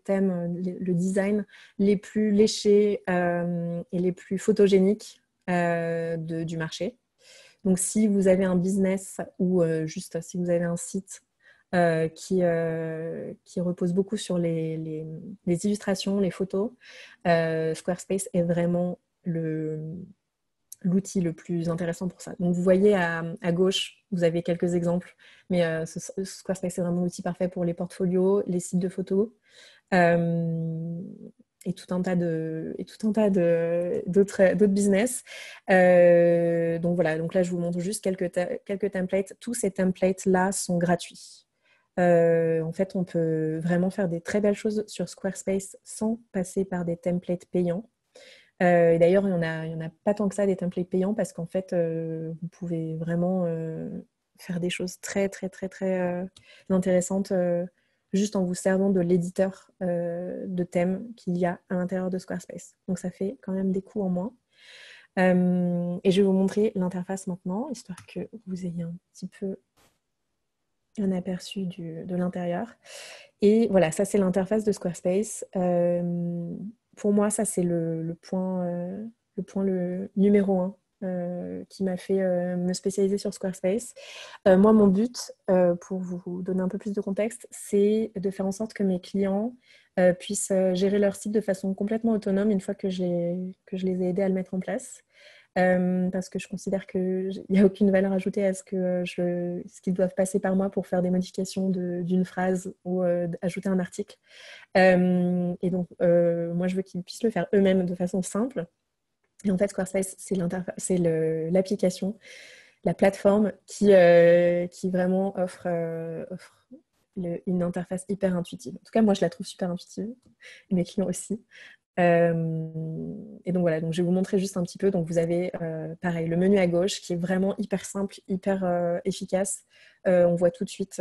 Speaker 1: thèmes, le design les plus léchés et les plus photogéniques du marché. Donc si vous avez un business ou juste si vous avez un site qui repose beaucoup sur les illustrations, les photos, Squarespace est vraiment l'outil le plus intéressant pour ça. Donc vous voyez à gauche, vous avez quelques exemples, mais Squarespace est vraiment l'outil parfait pour les portfolios, les sites de photos et tout un tas d'autres business. Donc voilà, donc là je vous montre juste quelques templates. Tous ces templates-là sont gratuits. En fait, on peut vraiment faire des très belles choses sur Squarespace sans passer par des templates payants. Et d'ailleurs, il y en a pas tant que ça des templates payants parce qu'en fait, vous pouvez vraiment faire des choses très, très, très, très intéressantes juste en vous servant de l'éditeur de thèmes qu'il y a à l'intérieur de Squarespace. Donc, ça fait quand même des coûts en moins. Et je vais vous montrer l'interface maintenant, histoire que vous ayez un petit peu un aperçu de l'intérieur. Et voilà, ça c'est l'interface de Squarespace. Pour moi, ça c'est le point le numéro 1 qui m'a fait me spécialiser sur Squarespace. Moi, mon but, pour vous donner un peu plus de contexte, c'est de faire en sorte que mes clients puissent gérer leur site de façon complètement autonome une fois que je les ai aidés à le mettre en place. Parce que je considère qu'il n'y a aucune valeur ajoutée à ce qu'ils doivent passer par moi pour faire des modifications d'une phrase ou ajouter un article. Et donc, moi, je veux qu'ils puissent le faire eux-mêmes de façon simple. Et en fait, Squarespace, c'est l'application, la plateforme qui vraiment offre une interface hyper intuitive. En tout cas, moi, je la trouve super intuitive. Et mes clients aussi. Et donc voilà, donc je vais vous montrer juste un petit peu. Donc vous avez pareil le menu à gauche qui est vraiment hyper simple, hyper efficace. On voit tout de suite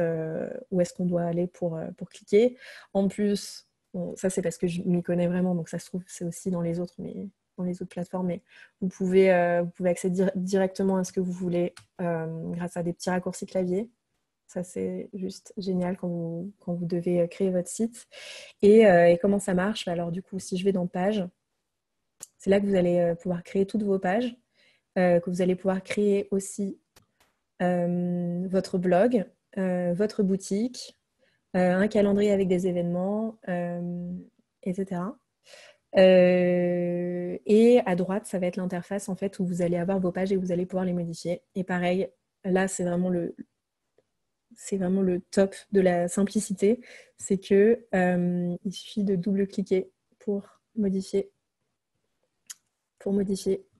Speaker 1: où est-ce qu'on doit aller pour cliquer. En plus, bon, ça c'est parce que je m'y connais vraiment, donc ça se trouve c'est aussi dans les autres, mais dans les autres plateformes, mais vous pouvez accéder directement à ce que vous voulez grâce à des petits raccourcis clavier. Ça, c'est juste génial quand vous devez créer votre site. Et comment ça marche? Alors, du coup, si je vais dans Pages, c'est là que vous allez pouvoir créer toutes vos pages, que vous allez pouvoir créer aussi votre blog, votre boutique, un calendrier avec des événements, etc. Et à droite, ça va être l'interface en fait où vous allez avoir vos pages et vous allez pouvoir les modifier. Et pareil, là, c'est vraiment le top de la simplicité. C'est que il suffit de double-cliquer pour modifier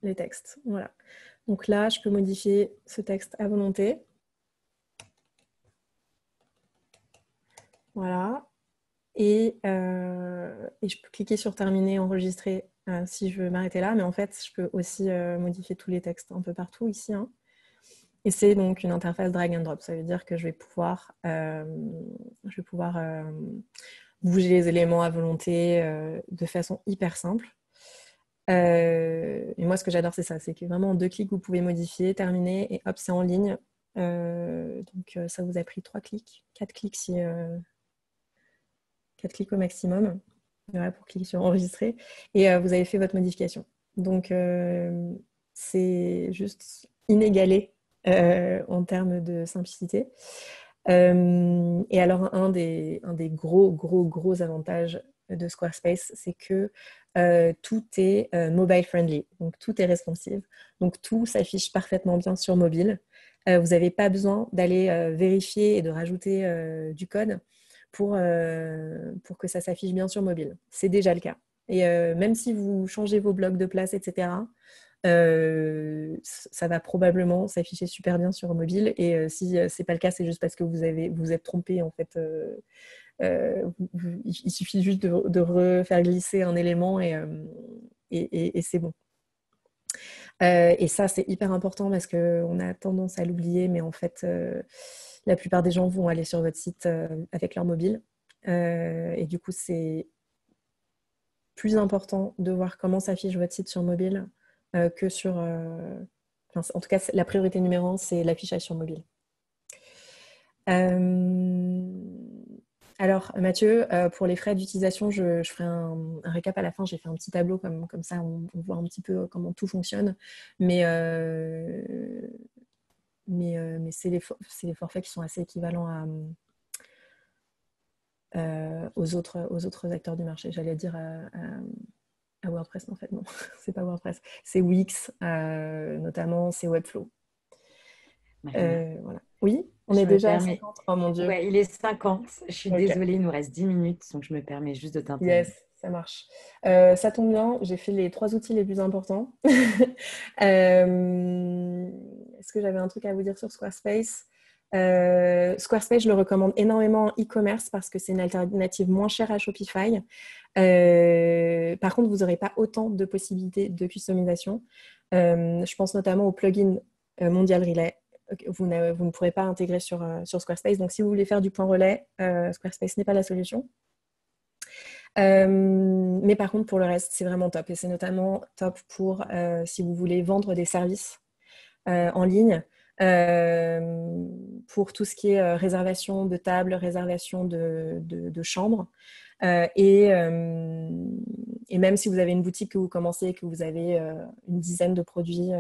Speaker 1: les textes. Voilà. Donc là, je peux modifier ce texte à volonté. Voilà. Et je peux cliquer sur terminer, enregistrer si je veux m'arrêter là. Mais en fait, je peux aussi modifier tous les textes un peu partout ici. Hein. Et c'est donc une interface drag and drop. Ça veut dire que je vais pouvoir bouger les éléments à volonté de façon hyper simple. Et moi, ce que j'adore, c'est ça. C'est que vraiment, en 2 clics, vous pouvez modifier, terminer, et hop, c'est en ligne. Donc, ça vous a pris 3 clics, 4 clics si... 4 clics au maximum, voilà, pour cliquer sur enregistrer, et vous avez fait votre modification. Donc, c'est juste inégalé en termes de simplicité. Et alors, un des gros avantages de Squarespace, c'est que tout est mobile friendly, donc tout est responsive, donc tout s'affiche parfaitement bien sur mobile. Vous n'avez pas besoin d'aller vérifier et de rajouter du code pour que ça s'affiche bien sur mobile. C'est déjà le cas. Et même si vous changez vos blocs de place, etc., ça va probablement s'afficher super bien sur mobile. Et si c'est pas le cas, c'est juste parce que vous êtes trompé en fait. Il suffit juste de refaire glisser un élément et c'est bon. Et ça, c'est hyper important parce qu'on a tendance à l'oublier, mais en fait, la plupart des gens vont aller sur votre site avec leur mobile. Et du coup, c'est plus important de voir comment s'affiche votre site sur mobile que sur... Enfin, en tout cas, la priorité numéro 1, c'est l'affichage sur mobile. Alors, Mathieu, pour les frais d'utilisation, je ferai un récap à la fin. J'ai fait un petit tableau comme ça, on voit un petit peu comment tout fonctionne. Mais c'est les forfaits qui sont assez équivalents aux autres acteurs du marché. J'allais dire à WordPress, mais en fait, non, c'est pas WordPress. C'est Wix, notamment, c'est Webflow. Voilà. Oui, on est déjà à 50. Oh mon Dieu.
Speaker 2: Ouais, il est 50. Je suis désolée, il nous reste 10 minutes, donc je me permets juste de t'interrompre.
Speaker 1: Yes, ça marche. Ça tombe bien, j'ai fait les 3 outils les plus importants. Est-ce que j'avais un truc à vous dire sur Squarespace? Squarespace, je le recommande énormément en e-commerce parce que c'est une alternative moins chère à Shopify. Par contre, vous n'aurez pas autant de possibilités de customisation. Je pense notamment au plugin Mondial Relay. Vous ne pourrez pas intégrer sur Squarespace. Donc, si vous voulez faire du point relais, Squarespace n'est pas la solution. Mais par contre, pour le reste, c'est vraiment top. Et c'est notamment top pour si vous voulez vendre des services en ligne, pour tout ce qui est réservation de tables, réservation de chambres. Et même si vous avez une boutique que vous commencez et que vous avez une dizaine de produits,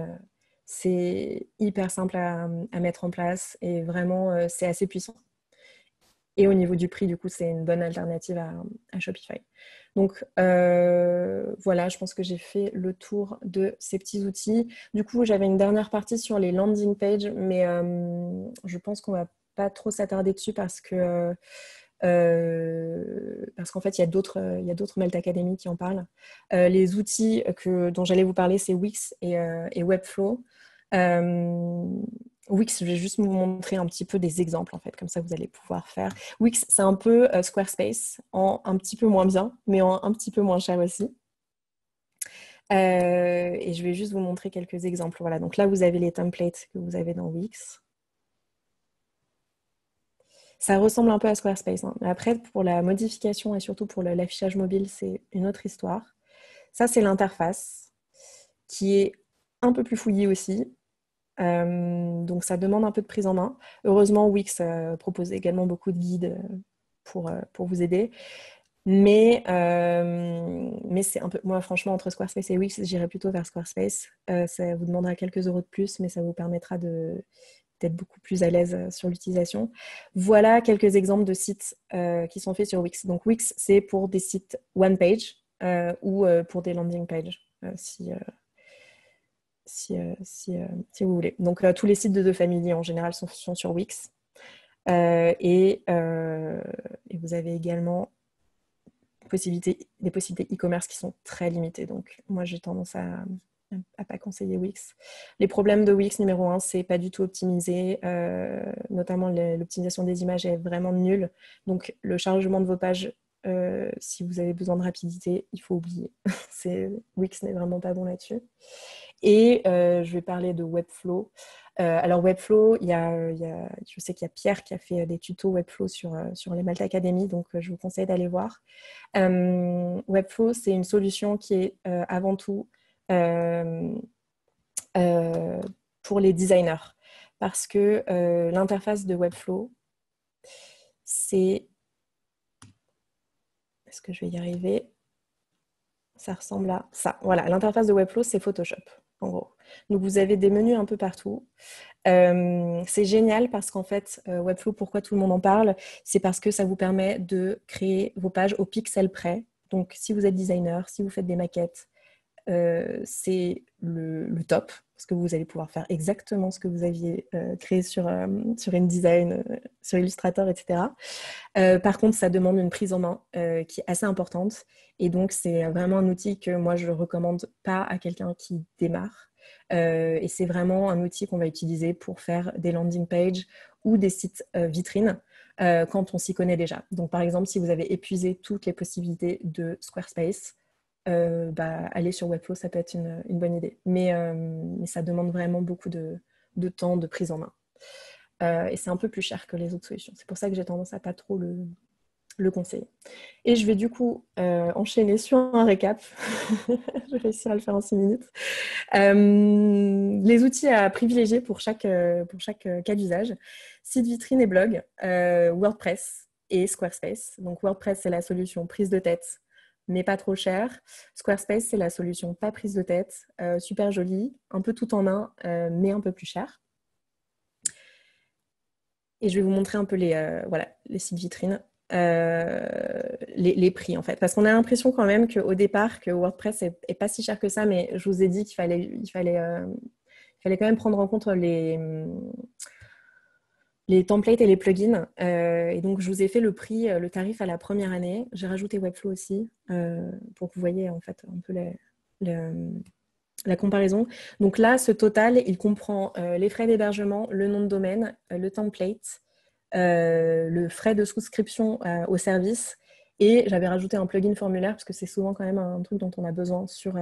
Speaker 1: c'est hyper simple à mettre en place et vraiment, c'est assez puissant. Et au niveau du prix, du coup, c'est une bonne alternative à Shopify. Donc, voilà, je pense que j'ai fait le tour de ces petits outils. Du coup, j'avais une dernière partie sur les landing pages, mais je pense qu'on ne va pas trop s'attarder dessus parce qu'en fait, il y a d'autres Melt Academy qui en parlent. Les outils dont j'allais vous parler, c'est Wix et Webflow. Wix, je vais juste vous montrer un petit peu des exemples, en fait, comme ça vous allez pouvoir faire. Wix, c'est un peu Squarespace, en un petit peu moins bien, mais en un petit peu moins cher aussi. Et je vais juste vous montrer quelques exemples. Voilà, donc là, vous avez les templates que vous avez dans Wix. Ça ressemble un peu à Squarespace. Hein. Mais après, pour la modification et surtout pour l'affichage mobile, c'est une autre histoire. Ça, c'est l'interface. qui est un peu plus fouillis aussi. Donc ça demande un peu de prise en main. Heureusement, Wix propose également beaucoup de guides pour vous aider. Mais c'est un peu... Moi, franchement, entre Squarespace et Wix, j'irais plutôt vers Squarespace. Ça vous demandera quelques euros de plus, mais ça vous permettra d'être beaucoup plus à l'aise sur l'utilisation. Voilà quelques exemples de sites qui sont faits sur Wix. Donc Wix, c'est pour des sites one page ou pour des landing pages, si vous voulez. Donc tous les sites de The Family en général sont sur Wix. Et vous avez également des possibilités e-commerce qui sont très limitées. Donc moi j'ai tendance à pas conseiller Wix. Les problèmes de Wix, numéro 1, c'est pas du tout optimisé. Notamment l'optimisation des images est vraiment nulle. Donc le chargement de vos pages, si vous avez besoin de rapidité, il faut oublier. Wix n'est vraiment pas bon là-dessus. Et je vais parler de Webflow. Alors Webflow, je sais qu'il y a Pierre qui a fait des tutos Webflow sur les Malte Academy, donc je vous conseille d'aller voir. Webflow, c'est une solution qui est avant tout pour les designers, parce que l'interface de Webflow, c'est... Est-ce que je vais y arriver? Ça ressemble à ça. Voilà, l'interface de Webflow, c'est Photoshop, en gros. Donc, vous avez des menus un peu partout. C'est génial parce qu'en fait, Webflow, pourquoi tout le monde en parle? C'est parce que ça vous permet de créer vos pages au pixel près. Donc, si vous êtes designer, si vous faites des maquettes, c'est le top parce que vous allez pouvoir faire exactement ce que vous aviez créé sur InDesign, sur Illustrator, etc. Par contre, ça demande une prise en main qui est assez importante et donc c'est vraiment un outil que moi je ne recommande pas à quelqu'un qui démarre. Et c'est vraiment un outil qu'on va utiliser pour faire des landing pages ou des sites vitrines quand on s'y connaît déjà. Donc par exemple, si vous avez épuisé toutes les possibilités de Squarespace, aller sur Webflow, ça peut être une bonne idée. Mais ça demande vraiment beaucoup de temps, de prise en main. Et c'est un peu plus cher que les autres solutions. C'est pour ça que j'ai tendance à pas trop le conseiller. Et je vais du coup enchaîner sur un récap. Je vais réussir à le faire en 6 minutes. Les outils à privilégier pour chaque cas d'usage. Site vitrine et blog, WordPress et Squarespace. Donc WordPress, c'est la solution prise de tête, mais pas trop cher. Squarespace, c'est la solution pas prise de tête, super jolie, un peu tout en un, mais un peu plus cher. Et je vais vous montrer un peu les sites vitrines, les prix en fait. Parce qu'on a l'impression quand même qu'au départ, que WordPress est pas si cher que ça, mais je vous ai dit qu'il fallait quand même prendre en compte les templates et les plugins. Et donc, je vous ai fait le tarif à la première année. J'ai rajouté Webflow aussi pour que vous voyez en fait un peu la comparaison. Donc là, ce total, il comprend les frais d'hébergement, le nom de domaine, le template, le frais de souscription au service. Et j'avais rajouté un plugin formulaire parce que c'est souvent quand même un truc dont on a besoin sur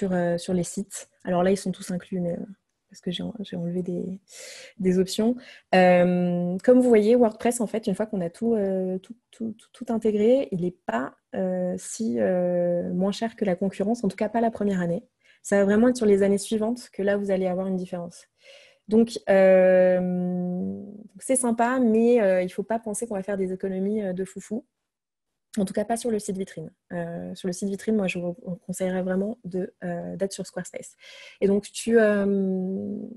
Speaker 1: les sites. Alors là, ils sont tous inclus, mais parce que j'ai enlevé des options. Comme vous voyez, WordPress, en fait, une fois qu'on a tout intégré, il n'est pas si moins cher que la concurrence, en tout cas pas la première année. Ça va vraiment être sur les années suivantes que là, vous allez avoir une différence. Donc, c'est sympa, mais il ne faut pas penser qu'on va faire des économies de foufou. En tout cas, pas sur le site vitrine. Sur le site vitrine, moi, je vous conseillerais vraiment d'être sur Squarespace. Et donc,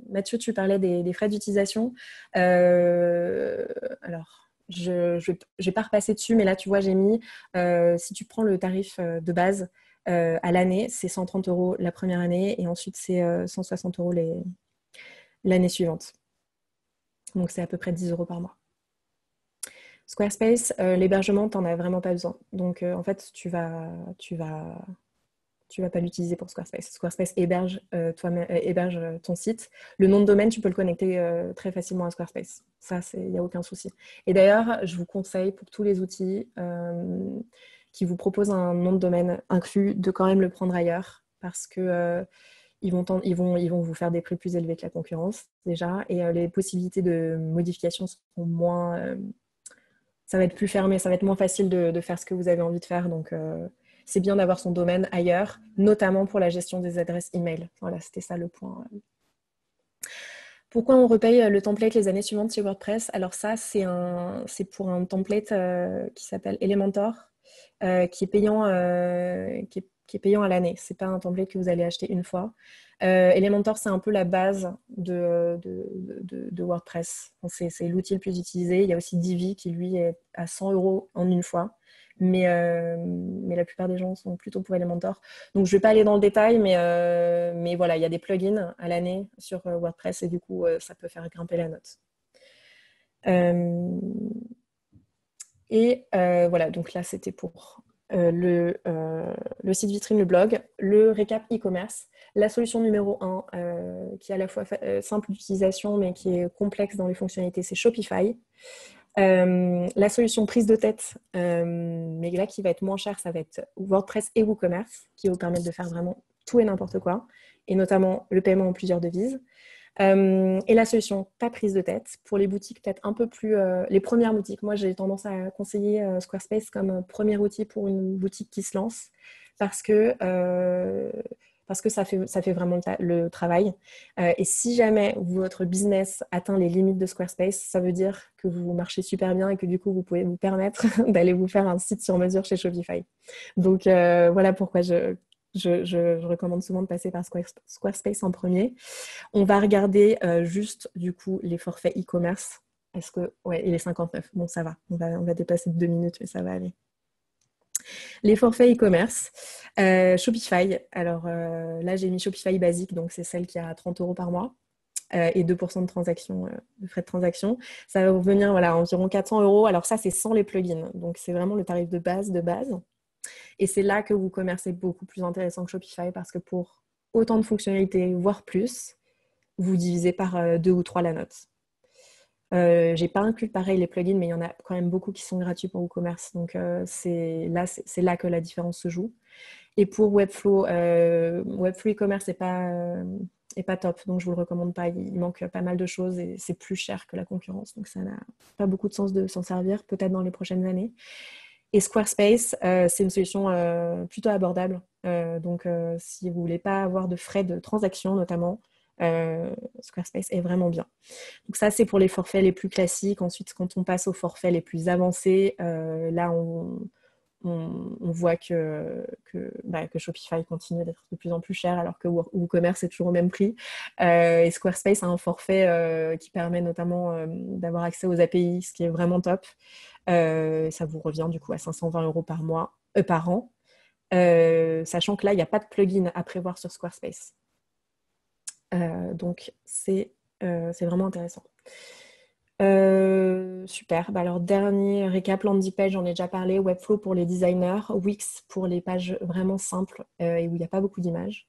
Speaker 1: Mathieu, tu parlais des frais d'utilisation. Alors, je ne vais pas repasser dessus, mais là, tu vois, j'ai mis, si tu prends le tarif de base à l'année, c'est 130 € la première année et ensuite, c'est 160 € l'année suivante. Donc, c'est à peu près 10 € par mois. Squarespace, l'hébergement, tu n'en as vraiment pas besoin. Donc, en fait, tu vas pas l'utiliser pour Squarespace. Squarespace héberge ton site. Le nom de domaine, tu peux le connecter très facilement à Squarespace. Ça, il n'y a aucun souci. Et d'ailleurs, je vous conseille pour tous les outils qui vous proposent un nom de domaine inclus de quand même le prendre ailleurs parce que ils vont vous faire des prix plus élevés que la concurrence déjà et les possibilités de modification seront moins... ça va être plus fermé, ça va être moins facile de faire ce que vous avez envie de faire. Donc, c'est bien d'avoir son domaine ailleurs, notamment pour la gestion des adresses email. Voilà, c'était ça le point. Pourquoi on repaye le template les années suivantes chez WordPress? Alors ça, c'est pour un template qui s'appelle Elementor, qui est payant, qui est payant à l'année. Ce n'est pas un template que vous allez acheter une fois. Elementor, c'est un peu la base de WordPress. C'est l'outil le plus utilisé. Il y a aussi Divi qui, lui, est à 100 € en une fois. Mais la plupart des gens sont plutôt pour Elementor. Donc, je ne vais pas aller dans le détail, mais voilà, il y a des plugins à l'année sur WordPress et du coup, ça peut faire grimper la note. Voilà, donc là, c'était pour le site vitrine, le blog, le récap e-commerce. La solution numéro 1, qui est à la fois simple d'utilisation, mais qui est complexe dans les fonctionnalités, c'est Shopify. La solution prise de tête, mais là qui va être moins chère, ça va être WordPress et WooCommerce, qui vous permettent de faire vraiment tout et n'importe quoi, et notamment le paiement en plusieurs devises. Et la solution pas prise de tête, pour les boutiques peut-être un peu plus... les premières boutiques, moi j'ai tendance à conseiller Squarespace comme premier outil pour une boutique qui se lance, parce que ça fait vraiment le travail. Et si jamais votre business atteint les limites de Squarespace, ça veut dire que vous marchez super bien et que du coup, vous pouvez vous permettre d'aller vous faire un site sur mesure chez Shopify. Donc, voilà pourquoi je recommande souvent de passer par Squarespace en premier. On va regarder juste, du coup, les forfaits e-commerce. Est-ce que... Ouais, il est 59. Bon, ça va. On va dépasser de 2 minutes, mais ça va aller. Les forfaits e-commerce, Shopify. Alors là, j'ai mis Shopify basique, donc c'est celle qui a 30 € par mois et 2% de frais de transaction. Ça va vous venir voilà, environ 400 €. Alors ça, c'est sans les plugins. Donc c'est vraiment le tarif de base. Et c'est là que WooCommerce est beaucoup plus intéressant que Shopify parce que pour autant de fonctionnalités, voire plus, vous divisez par 2 ou 3 la note. J'ai pas inclus pareil les plugins, mais il y en a quand même beaucoup qui sont gratuits pour WooCommerce. Donc c'est là que la différence se joue. Et pour Webflow e-commerce n'est pas top, donc je vous le recommande pas. Il manque pas mal de choses et c'est plus cher que la concurrence, donc ça n'a pas beaucoup de sens de s'en servir, peut-être dans les prochaines années. Et Squarespace, c'est une solution plutôt abordable. Donc si vous voulez pas avoir de frais de transaction notamment, Squarespace est vraiment bien. Donc ça, c'est pour les forfaits les plus classiques. Ensuite, quand on passe aux forfaits les plus avancés, là, on voit que Shopify continue d'être de plus en plus cher, alors que WooCommerce est toujours au même prix. Et Squarespace a un forfait qui permet notamment d'avoir accès aux API, ce qui est vraiment top. Ça vous revient du coup à 520 € par an, sachant que là, il n'y a pas de plugin à prévoir sur Squarespace. Donc, c'est vraiment intéressant. Super. Alors, dernier récap, landing page, j'en ai déjà parlé. Webflow pour les designers. Wix pour les pages vraiment simples et où il n'y a pas beaucoup d'images.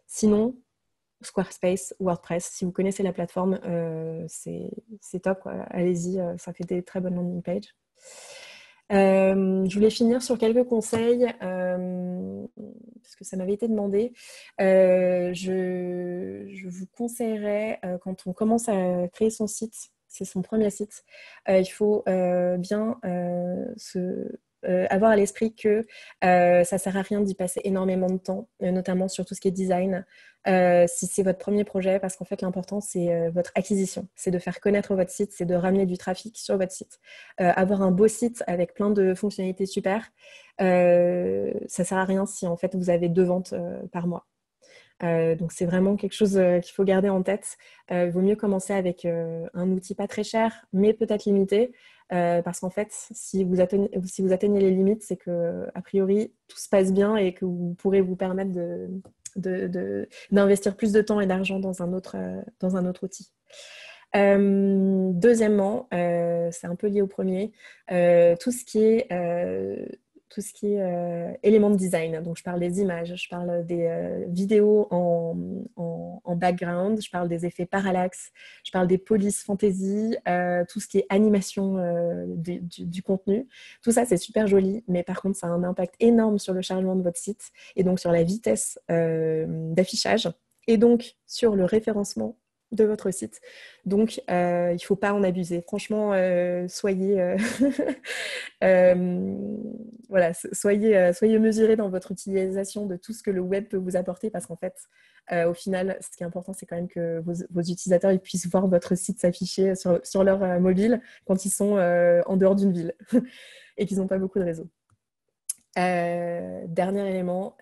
Speaker 1: Sinon, Squarespace, WordPress, si vous connaissez la plateforme, c'est top, quoi. Allez-y, ça fait des très bonnes landing pages. Je voulais finir sur quelques conseils parce que ça m'avait été demandé. Je vous conseillerais, quand on commence à créer son site, c'est son premier site, il faut bien avoir à l'esprit que ça ne sert à rien d'y passer énormément de temps, notamment sur tout ce qui est design, si c'est votre premier projet, parce qu'en fait l'important c'est votre acquisition, c'est de faire connaître votre site, c'est de ramener du trafic sur votre site. Avoir un beau site avec plein de fonctionnalités super, ça ne sert à rien si en fait vous avez 2 ventes par mois. Donc c'est vraiment quelque chose qu'il faut garder en tête. Il vaut mieux commencer avec un outil pas très cher, mais peut-être limité, parce qu'en fait, si vous atteignez les limites, c'est que a priori tout se passe bien et que vous pourrez vous permettre d'investir plus de temps et d'argent dans un autre outil. Deuxièmement, c'est un peu lié au premier, tout ce qui est éléments de design. Donc, je parle des images, je parle des vidéos en background, je parle des effets parallaxe, je parle des polices fantasy, tout ce qui est animation du contenu. Tout ça, c'est super joli, mais par contre, ça a un impact énorme sur le chargement de votre site et donc sur la vitesse d'affichage et donc sur le référencement de votre site. Donc, il ne faut pas en abuser. Franchement, soyez, voilà, soyez mesurés dans votre utilisation de tout ce que le web peut vous apporter parce qu'en fait, au final, ce qui est important, c'est quand même que vos utilisateurs ils puissent voir votre site s'afficher sur leur mobile quand ils sont en dehors d'une ville et qu'ils n'ont pas beaucoup de réseau. Dernier élément,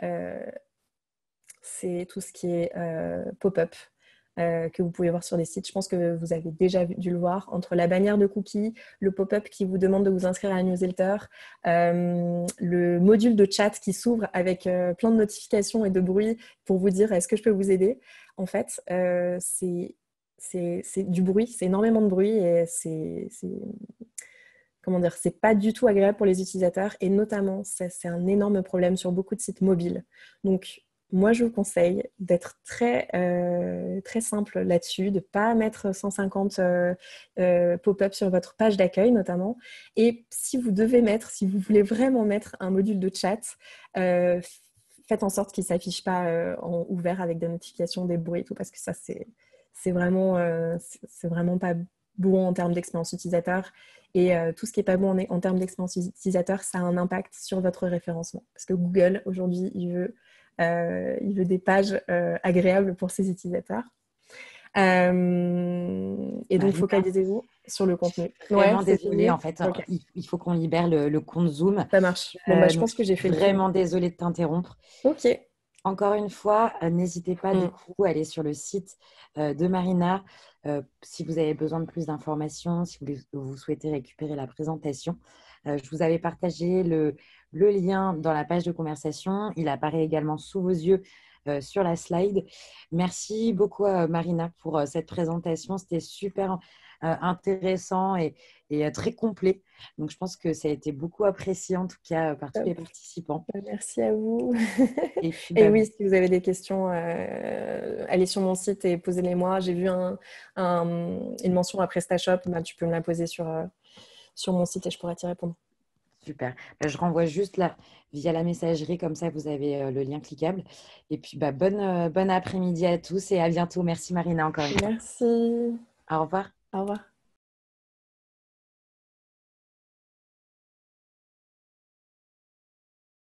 Speaker 1: c'est tout ce qui est pop-up. Que vous pouvez voir sur des sites. Je pense que vous avez déjà dû le voir. Entre la bannière de cookies, le pop-up qui vous demande de vous inscrire à la newsletter, le module de chat qui s'ouvre avec plein de notifications et de bruit pour vous dire est-ce que je peux vous aider. En fait, c'est du bruit, c'est énormément de bruit et comment dire, c'est pas du tout agréable pour les utilisateurs et notamment, c'est un énorme problème sur beaucoup de sites mobiles. Donc, moi, je vous conseille d'être très simple là-dessus, de ne pas mettre 150 pop-up sur votre page d'accueil notamment. Et si vous voulez vraiment mettre un module de chat, faites en sorte qu'il ne s'affiche pas en ouvert avec des notifications, des bruits et tout, parce que ça, c'est vraiment pas bon en termes d'expérience utilisateur. Et tout ce qui n'est pas bon en termes d'expérience utilisateur, ça a un impact sur votre référencement. Parce que Google, aujourd'hui, il veut des pages agréables pour ses utilisateurs. Et donc, focalisez-vous sur le contenu.
Speaker 2: Je suis vraiment désolée, en fait. Okay. Il faut qu'on libère le compte Zoom.
Speaker 1: Ça marche. Bon, je pense que j'ai fait
Speaker 2: vraiment désolée de t'interrompre.
Speaker 1: Ok.
Speaker 2: Encore une fois, n'hésitez pas du coup à aller sur le site de Marina si vous avez besoin de plus d'informations, si vous souhaitez récupérer la présentation. Je vous avais partagé le lien dans la page de conversation. Il apparaît également sous vos yeux sur la slide. Merci beaucoup Marina pour cette présentation. C'était super intéressant et très complet. Donc, je pense que ça a été beaucoup apprécié en tout cas par tous les participants.
Speaker 1: Merci à vous. Et, puis, oui, si vous avez des questions, allez sur mon site et posez-les-moi. J'ai vu une mention à PrestaShop. Tu peux me la poser sur mon site et je pourrai t'y répondre.
Speaker 2: Super. Je renvoie juste là via la messagerie, comme ça vous avez le lien cliquable. Et puis, bon après-midi à tous et à bientôt. Merci Marina encore une fois.
Speaker 1: Merci.
Speaker 2: Au revoir.
Speaker 1: Au revoir.